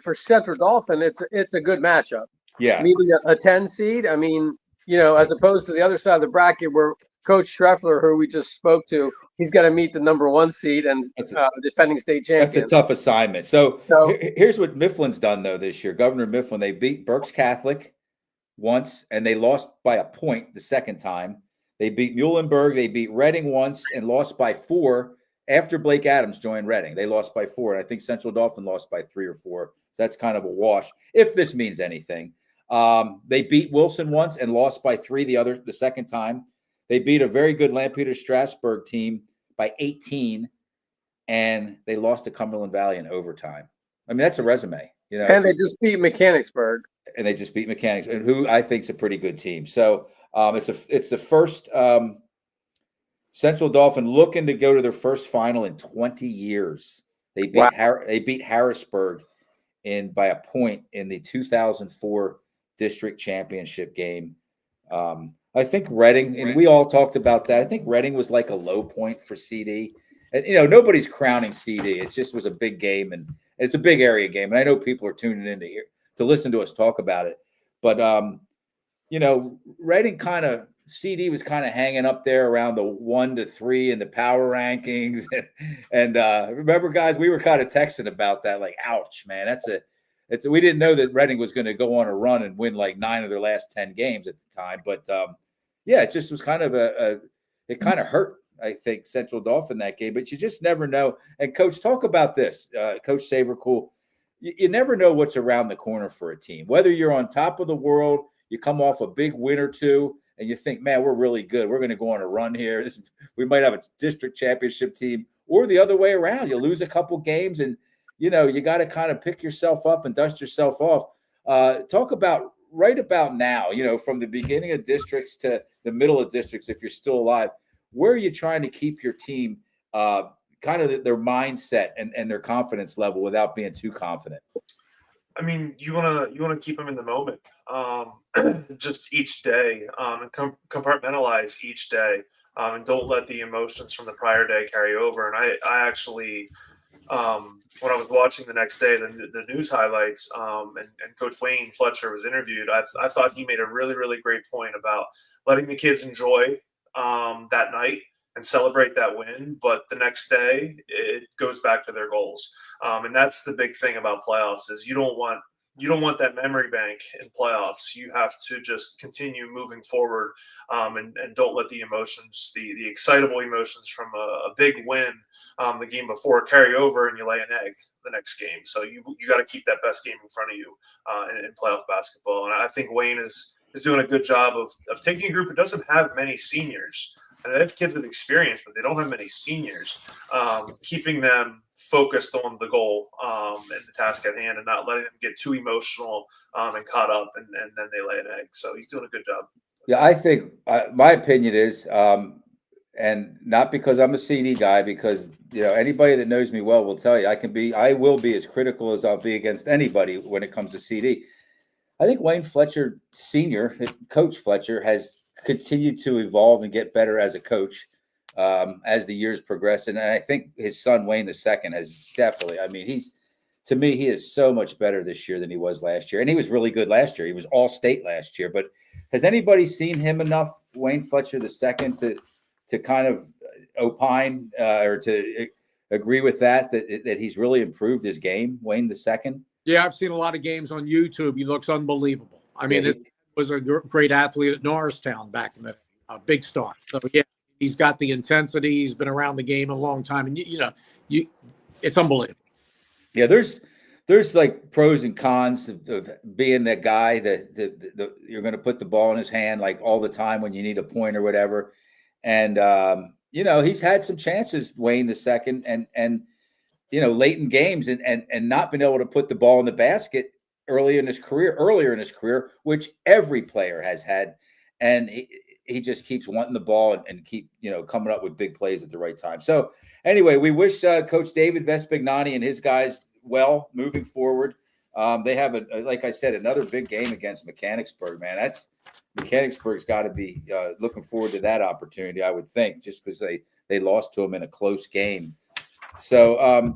for Central Dauphin, it's a good matchup. Yeah. Meeting a 10 seed, as opposed to the other side of the bracket where Coach Shreffler, who we just spoke to, he's got to meet the number 1 seed and defending state champion. That's a tough assignment. So here's what Mifflin's done, though, this year. Governor Mifflin, they beat Berks Catholic once, and they lost by a point the second time. They beat Muhlenberg. They beat Reading once and lost by 4 after Blake Adams joined Reading. They lost by 4, and I think Central Dauphin lost by 3 or 4. So that's kind of a wash, if this means anything. They beat Wilson once and lost by 3 the second time. They beat a very good Lampeter Strasburg team by 18, and they lost to Cumberland Valley in overtime. I mean, that's a resume, And they just beat Mechanicsburg. And they just beat Mechanics, and who I think is a pretty good team. So it's the first Central Dauphin looking to go to their first final in 20 years. They beat Harrisburg by a point in the 2004 district championship game. I think Reading, and we all talked about that. I think Reading was like a low point for CD. And, nobody's crowning CD. It just was a big game, and it's a big area game. And I know people are tuning in to listen to us talk about it. But, Reading CD was kind of hanging up there around the 1 to 3 in the power rankings. And remember, guys, we were kind of texting about that, like, ouch, man. We didn't know that Reading was going to go on a run and win like 9 of their last 10 games at the time. But it just was kind of it kind of hurt, I think, Central Dauphin that game. But you just never know. And Coach, talk about this, Coach Savercool. You never know what's around the corner for a team. Whether you're on top of the world, you come off a big win or two, and you think, man, we're really good. We're going to go on a run here. We might have a district championship team, or the other way around. You lose a couple games, and you got to kind of pick yourself up and dust yourself off. Talk about right about now, from the beginning of districts to the middle of districts, if you're still alive, where are you trying to keep your team kind of their mindset and their confidence level without being too confident? I mean, you want to keep them in the moment, just each day, and compartmentalize each day, and don't let the emotions from the prior day carry over. And I actually, when I was watching the next day, the news highlights, and Coach Wayne Fletcher was interviewed, I thought he made a really, really great point about letting the kids enjoy that night and celebrate that win, but the next day it goes back to their goals. And that's the big thing about playoffs is you don't want that memory bank in playoffs. You have to just continue moving forward, and don't let the emotions, the excitable emotions from a big win the game before carry over and you lay an egg the next game. So you got to keep that best game in front of you in playoff basketball. And I think Wayne is doing a good job of taking a group that doesn't have many seniors. And they have kids with experience, but they don't have many seniors, keeping them focused on the goal and the task at hand and not letting them get too emotional and caught up and then they lay an egg. So he's doing a good job. Yeah, I think my opinion is, and not because I'm a CD guy, because anybody that knows me well will tell you I will be as critical as I'll be against anybody when it comes to CD. I think Wayne Fletcher Sr., Coach Fletcher, has continued to evolve and get better as a coach. as the years progress. And I think his son, Wayne II, has definitely, I mean, to me, he is so much better this year than he was last year. And he was really good last year. He was all state last year. But has anybody seen him enough, Wayne Fletcher II, to kind of opine or to agree with that he's really improved his game, Wayne II? Yeah, I've seen a lot of games on YouTube. He looks unbelievable. I mean, Yeah, he was a great athlete at Norristown back in the a big star. So yeah, he's got the intensity. He's been around the game a long time, and it's unbelievable. Yeah, there's like pros and cons of being that guy that you're going to put the ball in his hand like all the time when you need a point or whatever. And he's had some chances, Wayne II, and late in games and not been able to put the ball in the basket earlier in his career, which every player has had. And he just keeps wanting the ball and keep, coming up with big plays at the right time. So anyway, we wish Coach David Vespignani and his guys well moving forward. They have, like I said, another big game against Mechanicsburg, man. Mechanicsburg's got to be looking forward to that opportunity, I would think, just because they lost to him in a close game. So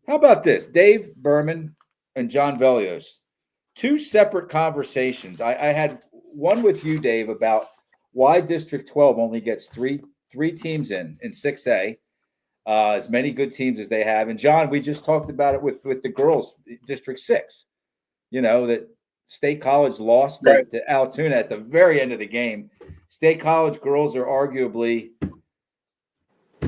how about this? Dave Berman and John Velios, two separate conversations. I had one with you, Dave, about why District 12 only gets three teams in 6A, as many good teams as they have. And John, we just talked about it with the girls, District 6. That State College lost to Altoona at the very end of the game. State College girls are arguably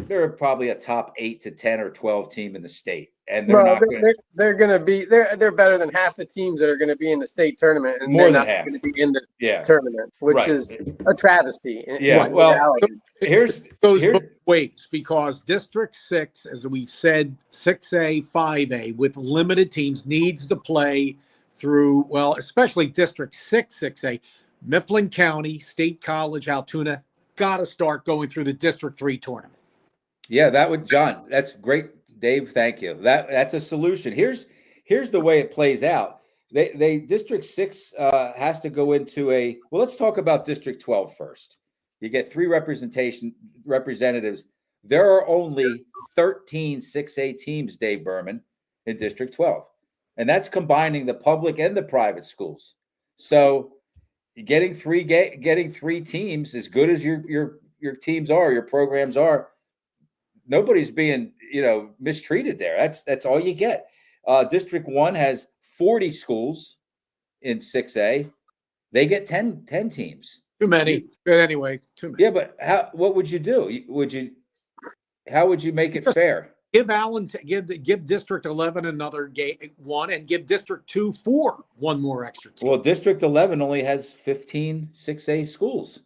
they're probably a top 8 to 10 or 12 team in the state, and they're going to be they're better than half the teams that are going to be in the state tournament, and more they're than not half going to be in the tournament, which is a travesty. Yeah, well, here's both ways, because District 6, as we said, 6A, 5A with limited teams needs to play through, well, especially District 6, 6A, Mifflin County, State College, Altoona, got to start going through the District 3 tournament. Yeah, John, that's great. Dave, thank you. That's a solution. Here's the way it plays out. They District 6 has to go into let's talk about District 12 first. You get 3 representatives. There are only 13 6A teams, Dave Berman, in District 12. And that's combining the public and the private schools. So getting three teams, as good as your teams are, your programs are, nobody's being, mistreated there. That's all you get. District 1 has 40 schools in 6A. They get 10 teams. Too many. But anyway, too many. Yeah, but what would you do? How would you make it fair? Give District 11 another one, and give District 2 one more extra team. Well, District 11 only has 15 6A schools,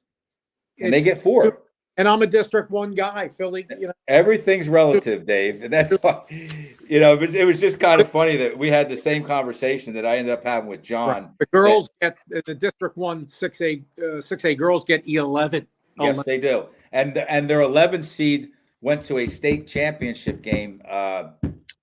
and they get 4. And I'm a District 1 guy, Philly. Everything's relative, Dave, and that's why. It was just kind of funny that we had the same conversation that I ended up having with John. Right. The girls get the District 1 6A girls get 11. Yes, they do, and their 11 seed went to a state championship game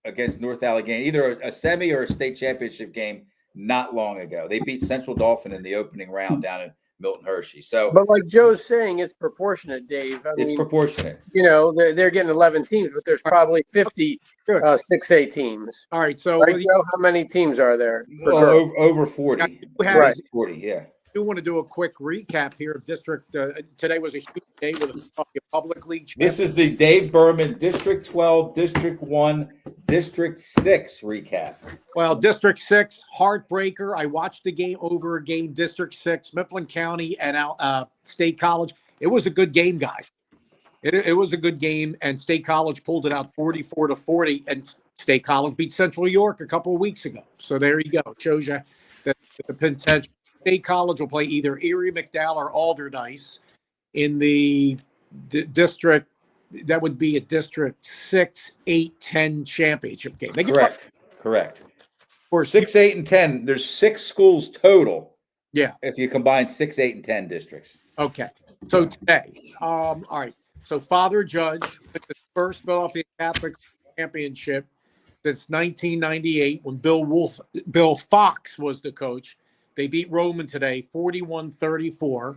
against North Allegheny, either a semi or a state championship game not long ago. They beat Central Dauphin in the opening round down in Milton Hershey. So, but like Joe's saying, it's proportionate, Dave. It's proportionate. They're getting 11 teams, but there's probably 50 6A teams. All right, so Joe, how many teams are there? Over 40. Right. 40, yeah. I do want to do a quick recap here of District. Today was a huge day with a public league. This is the Dave Berman District 12, District 1, District 6 recap. Well, District 6, heartbreaker. I watched the game over again. District 6, Mifflin County and State College. It was a good game, guys. It was a good game, and State College pulled it out 44-40, and State College beat Central York a couple of weeks ago. So there you go. It shows you the potential. State College will play either Erie, McDowell, or Alderdice in the district. That would be a District 6, 8, 10 championship game. Correct. For 6, 8, and 10, there's 6 schools total. Yeah. If you combine 6, 8, and 10 districts. Okay. So today, all right. So Father Judge with the first Philadelphia Catholic championship since 1998, when Bill Fox was the coach. They beat Roman today, 41-34.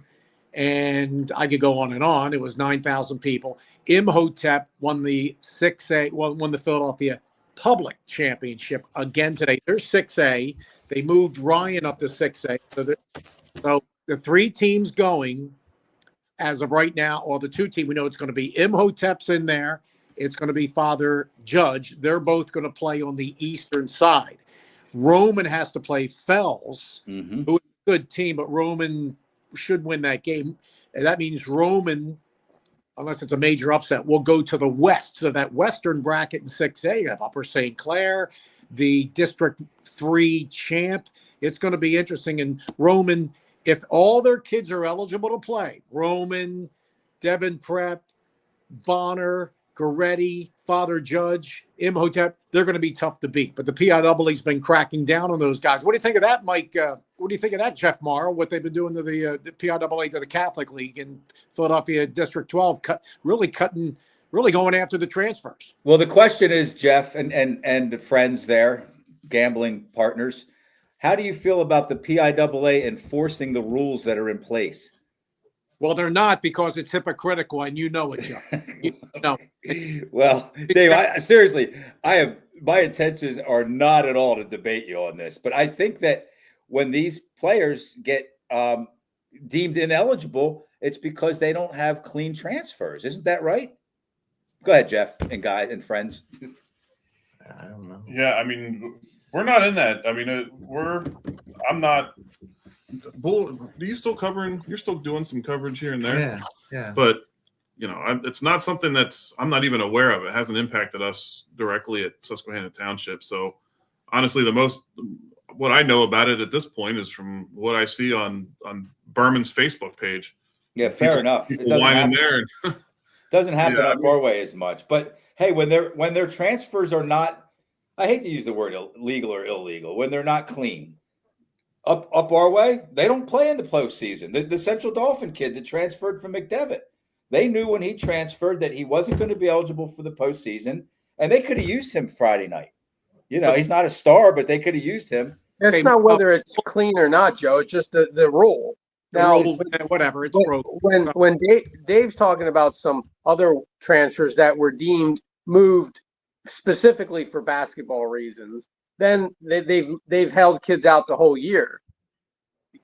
and I could go on and on. It was 9,000 people. Imhotep won the 6A, won the Philadelphia Public Championship again today. They're 6A. They moved Ryan up to 6A. So the 3 teams going as of right now, or the 2 team, we know it's going to be Imhotep's in there. It's going to be Father Judge. They're both going to play on the eastern side. Roman has to play Fells, who is a good team, but Roman should win that game. And that means Roman, unless it's a major upset, will go to the west. So that western bracket in 6A, you have Upper St. Clair, the District 3 champ. It's going to be interesting. And Roman, if all their kids are eligible to play, Roman, Devon Prep, Bonner, Goretti, Father Judge, Imhotep, they're going to be tough to beat. But the PIAA's been cracking down on those guys. What do you think of that, Mike? What do you think of that, Jeff Morrow, what they've been doing to the PIAA, to the Catholic League in Philadelphia District 12, really going after the transfers? Well, the question is, Jeff, and the friends there, gambling partners, how do you feel about the PIAA enforcing the rules that are in place? Well, they're not, because it's hypocritical, and you know it, Jeff. Well, Dave, seriously, my intentions are not at all to debate you on this, but I think that when these players get deemed ineligible, it's because they don't have clean transfers. Isn't that right? Go ahead, Jeff and guys and friends. I don't know. Yeah, I mean, we're not in that. I mean, I'm not. Bull, are you still covering? You're still doing some coverage here and there. Yeah. But it's not something I'm not even aware of. It hasn't impacted us directly at Susquehanna Township. So honestly, what I know about it at this point is from what I see on Berman's Facebook page. Yeah, fair enough. People whining there. Doesn't happen up our way as much. But hey, when their transfers are not, I hate to use the word legal or illegal, when they're not clean. Up our way, they don't play in the postseason. The Central Dauphin kid that transferred from McDevitt, they knew when he transferred that he wasn't going to be eligible for the postseason, and they could have used him Friday night. He's not a star, but they could have used him. It's not whether it's clean or not, Joe. It's just the rule. Now, whatever, it's broken. When Dave's talking about some other transfers that were deemed moved specifically for basketball reasons, then they've held kids out the whole year.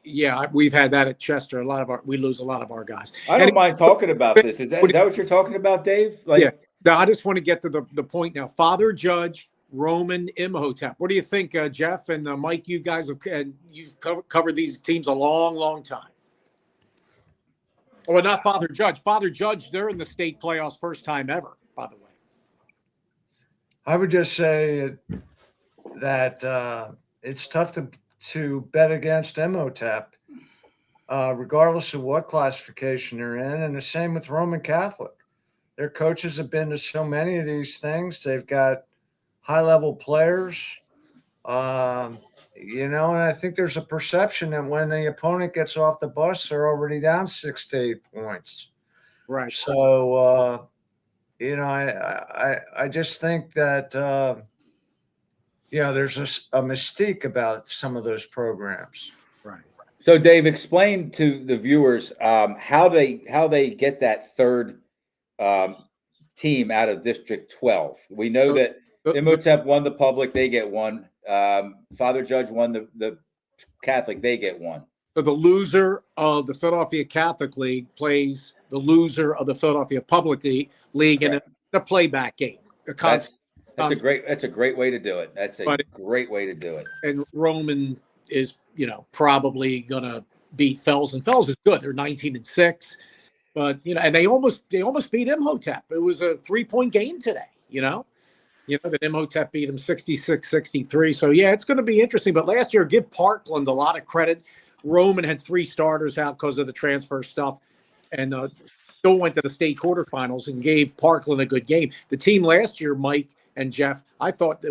Yeah, we've had that at Chester. We lose a lot of our guys. I don't mind talking about this. Is that what you're talking about, Dave? Yeah. Now, I just want to get to the point now. Father Judge, Roman, Imhotep. What do you think, Jeff and Mike? You guys you've covered these teams a long, long time. Well, not Father Judge. Father Judge, they're in the state playoffs first time ever, by the way. I would just say that it's tough to bet against Imhotep, regardless of what classification they're in, and the same with Roman Catholic. Their coaches have been to so many of these things. They've got high-level players, and I think there's a perception that when the opponent gets off the bus, they're already down 6 to 8 points. Right. So, I just think that there's a mystique about some of those programs. Right. So, Dave, explain to the viewers how they get that third team out of District 12. We know that Imhotep won the public; they get one. Father Judge won the Catholic; they get one. So the loser of the Philadelphia Catholic League plays the loser of the Philadelphia Public League in a playback game. That's a great way to do it. That's a great way to do it. And Roman is, probably gonna beat Fells, and Fells is good. They're 19-6, but and they almost beat Imhotep. It was a 3-point game today. That Imhotep beat him 66-63. So yeah, it's going to be interesting. But last year, give Parkland a lot of credit. Roman had 3 starters out because of the transfer stuff, and still went to the state quarterfinals and gave Parkland a good game. The team last year, Mike and Jeff, I thought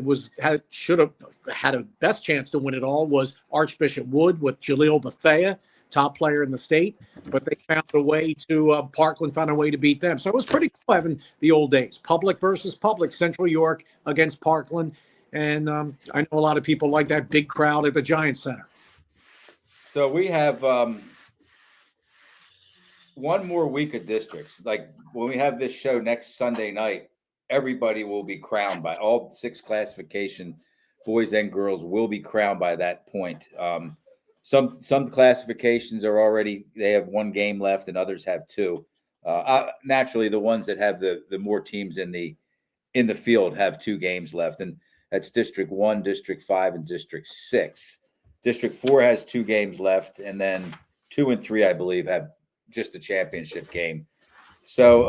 should have had a best chance to win it all was Archbishop Wood with Jaleel Bethea, top player in the state, but they found a way to Parkland found a way to beat them. So it was pretty cool having the old days, public versus public, Central York against Parkland, and I know a lot of people like that big crowd at the Giant Center. So we have one more week of districts. Like when we have this show next Sunday night, everybody will be crowned by all 6 classification boys and girls will be crowned by that point. Some classifications are already, they have 1 game left and others have 2. Naturally, the ones that have the more teams in the field have 2 games left, and that's District 1, District 5, and District 6. District 4 has 2 games left, and then 2 and 3, I believe, have just the championship game. So,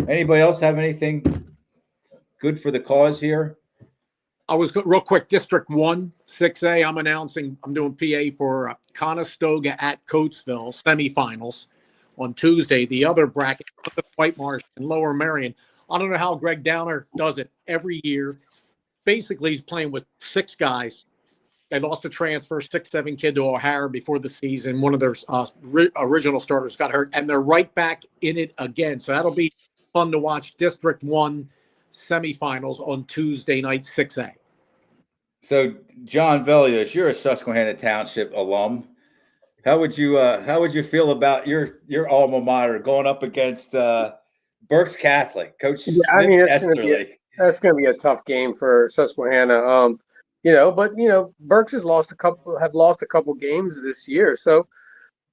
anybody else have anything good for the cause here? I was real quick. District 1, 6A. I'm doing PA for Conestoga at Coatesville semifinals on Tuesday. The other bracket, White Marsh and Lower Merion. I don't know how Greg Downer does it every year. Basically, he's playing with 6 guys. They lost a transfer, 6'7" kid to O'Hara before the season. One of their original starters got hurt, and they're right back in it again. So that'll be fun to watch. District 1 semifinals on Tuesday night, 6A. So, John Velios, you're a Susquehanna Township alum. How would you feel about your alma mater going up against Berks Catholic, Coach that's going to be a tough game for Susquehanna. Berks have lost a couple games this year, so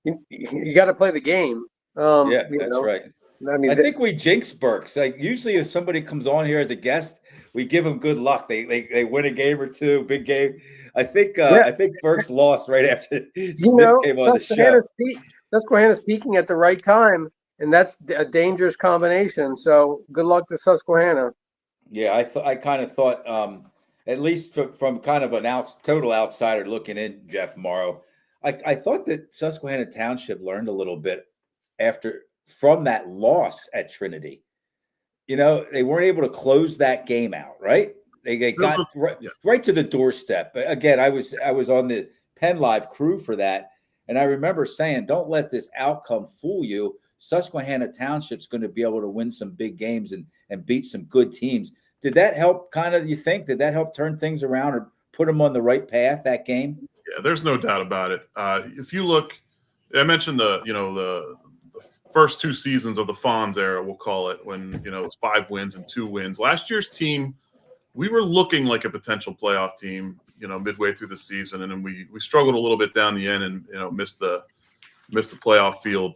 you got to play the game. That's right. I think we jinx Berks. Like usually, if somebody comes on here as a guest, we give them good luck. They win a game or 2, big game. I think Berks lost right after Smith came on the show. Susquehanna's peaking at the right time, and that's a dangerous combination. So good luck to Susquehanna. Yeah, I kind of thought, at least from kind of an total outsider looking in, Jeff Morrow, I thought that Susquehanna Township learned a little bit from that loss at Trinity. They weren't able to close that game out, right? They got right to the doorstep. Again, I was on the Penn Live crew for that, and I remember saying, "Don't let this outcome fool you. Susquehanna Township's going to be able to win some big games and beat some good teams." Did that help? You think did that help turn things around or put them on the right path that game? Yeah, there's no doubt about it. If you look, I mentioned the first 2 seasons of the Fonz era, we'll call it, when it was 5 wins and 2 wins. Last year's team, we were looking like a potential playoff team, midway through the season, and then we struggled a little bit down the end and missed the playoff field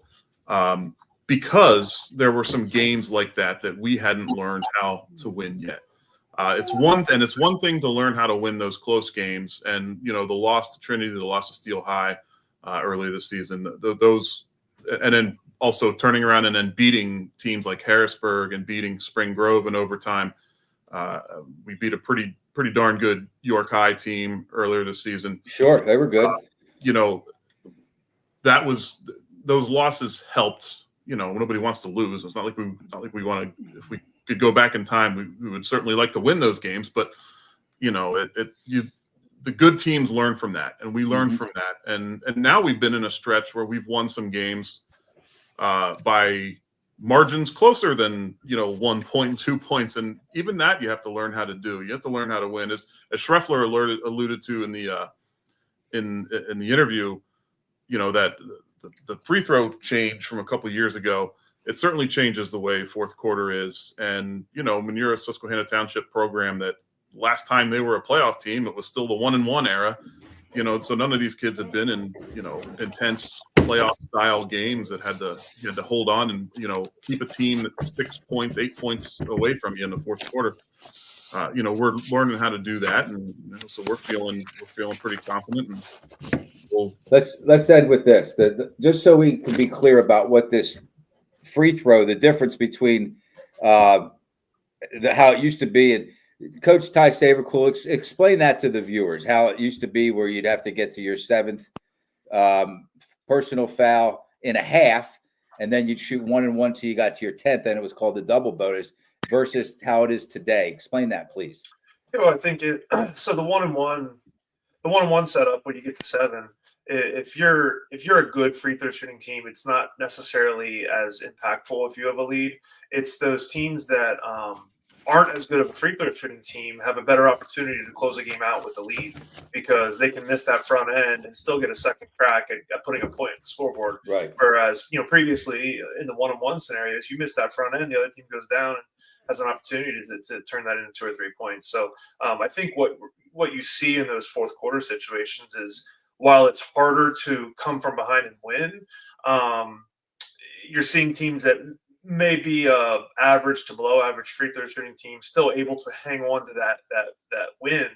because there were some games like that we hadn't learned how to win yet. It's one thing to learn how to win those close games, and the loss to Trinity, the loss to Steel High earlier this season, those, and then also turning around and then beating teams like Harrisburg and beating Spring Grove in overtime. We beat a pretty darn good York High team earlier this season. Sure, they were good. Those losses helped. Nobody wants to lose. It's not like we want to. If we could go back in time, we would certainly like to win those games. But the good teams learn from that, and we learned from that. And now we've been in a stretch where we've won some games by margins closer than 1 point, 2 points, and even that you have to learn how to do. You have to learn how to win. As Shreffler alluded to in the interview, that the free throw change from a couple of years ago, it certainly changes the way fourth quarter is. And when you're a Susquehanna Township program that last time they were a playoff team, it was still the 1-and-1 era. So none of these kids had been in, intense playoff style games that you had to hold on and, keep a team that's 6 points, 8 points away from you in the fourth quarter. We're learning how to do that. And so we're feeling pretty confident. And let's end with this, just so we can be clear about what this free throw, the difference between how it used to be. And Coach Ty Savercool, explain that to the viewers, how it used to be where you'd have to get to your 7th personal foul in a half, and then you'd shoot 1-and-1 till you got to your 10th, and it was called the double bonus, versus how it is today. Explain that, please. I think so the 1-and-1 setup when you get to 7, if you're a good free throw shooting team, it's not necessarily as impactful if you have a lead. It's those teams that aren't as good of a free throw shooting team have a better opportunity to close a game out with a lead because they can miss that front end and still get a second crack at putting a point on the scoreboard. Right. Whereas, previously in the one-on-one scenarios, you miss that front end, the other team goes down and has an opportunity to turn that into 2 or 3 points. So I think what you see in those fourth quarter situations is while it's harder to come from behind and win, you're seeing teams that may be average to below average free throw shooting team still able to hang on to that win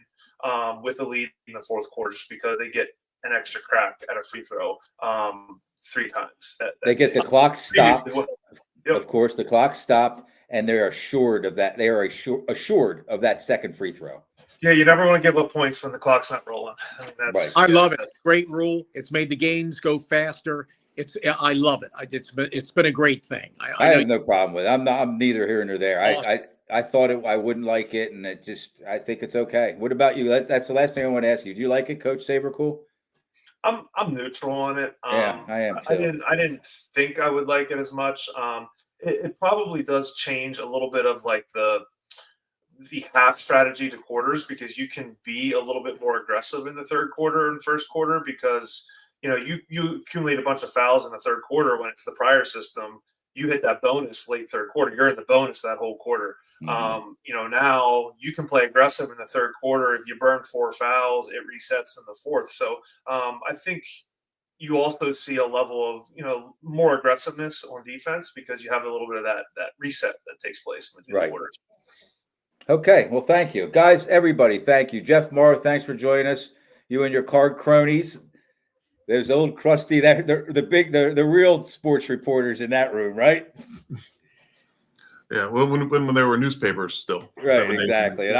with a lead in the fourth quarter just because they get an extra crack at a free throw 3 times. They get the clock stopped. Yep. Of course, the clock stopped, and they are assured of that. They are assured of that second free throw. Yeah, you never want to give up points when the clock's not rolling. I mean, Right. I love it. It's a great rule. It's made the games go faster. I love it. It's been a great thing. I have no problem with it. I'm neither here nor there. Awesome. I thought I wouldn't like it, and I think it's okay. What about you? That's the last thing I want to ask you. Do you like it, Coach Sabercool? I'm neutral on it. Yeah, I am too. I didn't think I would like it as much. It probably does change a little bit of like the half strategy to quarters because you can be a little bit more aggressive in the third quarter and first quarter because you accumulate a bunch of fouls in the third quarter when it's the prior system. You hit that bonus late third quarter. You're in the bonus that whole quarter. Mm-hmm. Now you can play aggressive in the third quarter. If you burn 4 fouls, it resets in the fourth. So I think you also see a level of, more aggressiveness on defense because you have a little bit of that reset that takes place in the quarters. Okay. Well, thank you. Guys, everybody, thank you. Jeff Morrow, thanks for joining us. You and your card cronies. There's old Krusty, the real sports reporters in that room, right? Yeah, well, when there were newspapers still. Right, exactly. And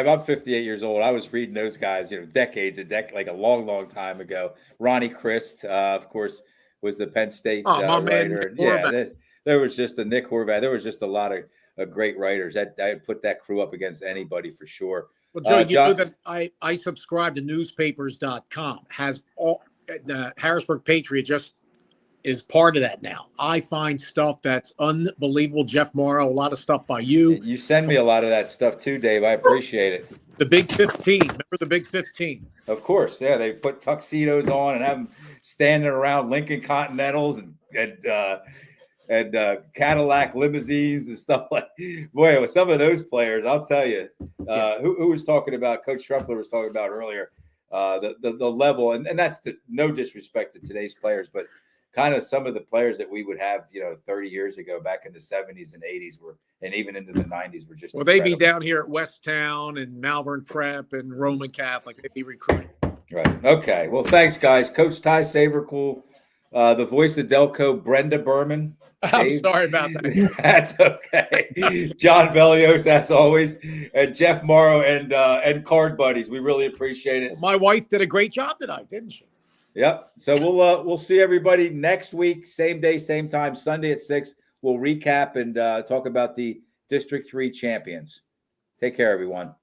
I'm 58 years old. I was reading those guys, decades, like a long, long time ago. Ronnie Christ, of course, was the Penn State writer. Yeah, there was just the Nick Horvath. There was just a lot of great writers. I put that crew up against anybody for sure. Well, Joe, you know that I subscribe to newspapers.com. Has all the Harrisburg Patriot just is part of that now. I find stuff that's unbelievable. Jeff Morrow, a lot of stuff by you. You send me a lot of that stuff too, Dave. I appreciate it. The Big 15. Remember the Big 15? Of course. Yeah, they put tuxedos on and have them standing around Lincoln Continentals and Cadillac limousines and stuff like. Boy, with some of those players, I'll tell you, who was talking about. Coach Shreffler was talking about earlier. The level, and that's no disrespect to today's players, but kind of some of the players that we would have, 30 years ago, back in the 70s and 80s and even into the 90s were just. Well, they'd be down here at Westtown and Malvern Prep and Roman Catholic. They'd be recruiting. Right. Okay. Well, thanks, guys. Coach Ty Sabercool, the voice of Delco, Brenda Berman. I'm sorry about that. That's okay. John Velios, as always, and Jeff Morrow and Card Buddies. We really appreciate it. Well, my wife did a great job tonight, didn't she? Yep. So we'll see everybody next week, same day, same time, Sunday at 6. We'll recap and talk about the District 3 champions. Take care, everyone.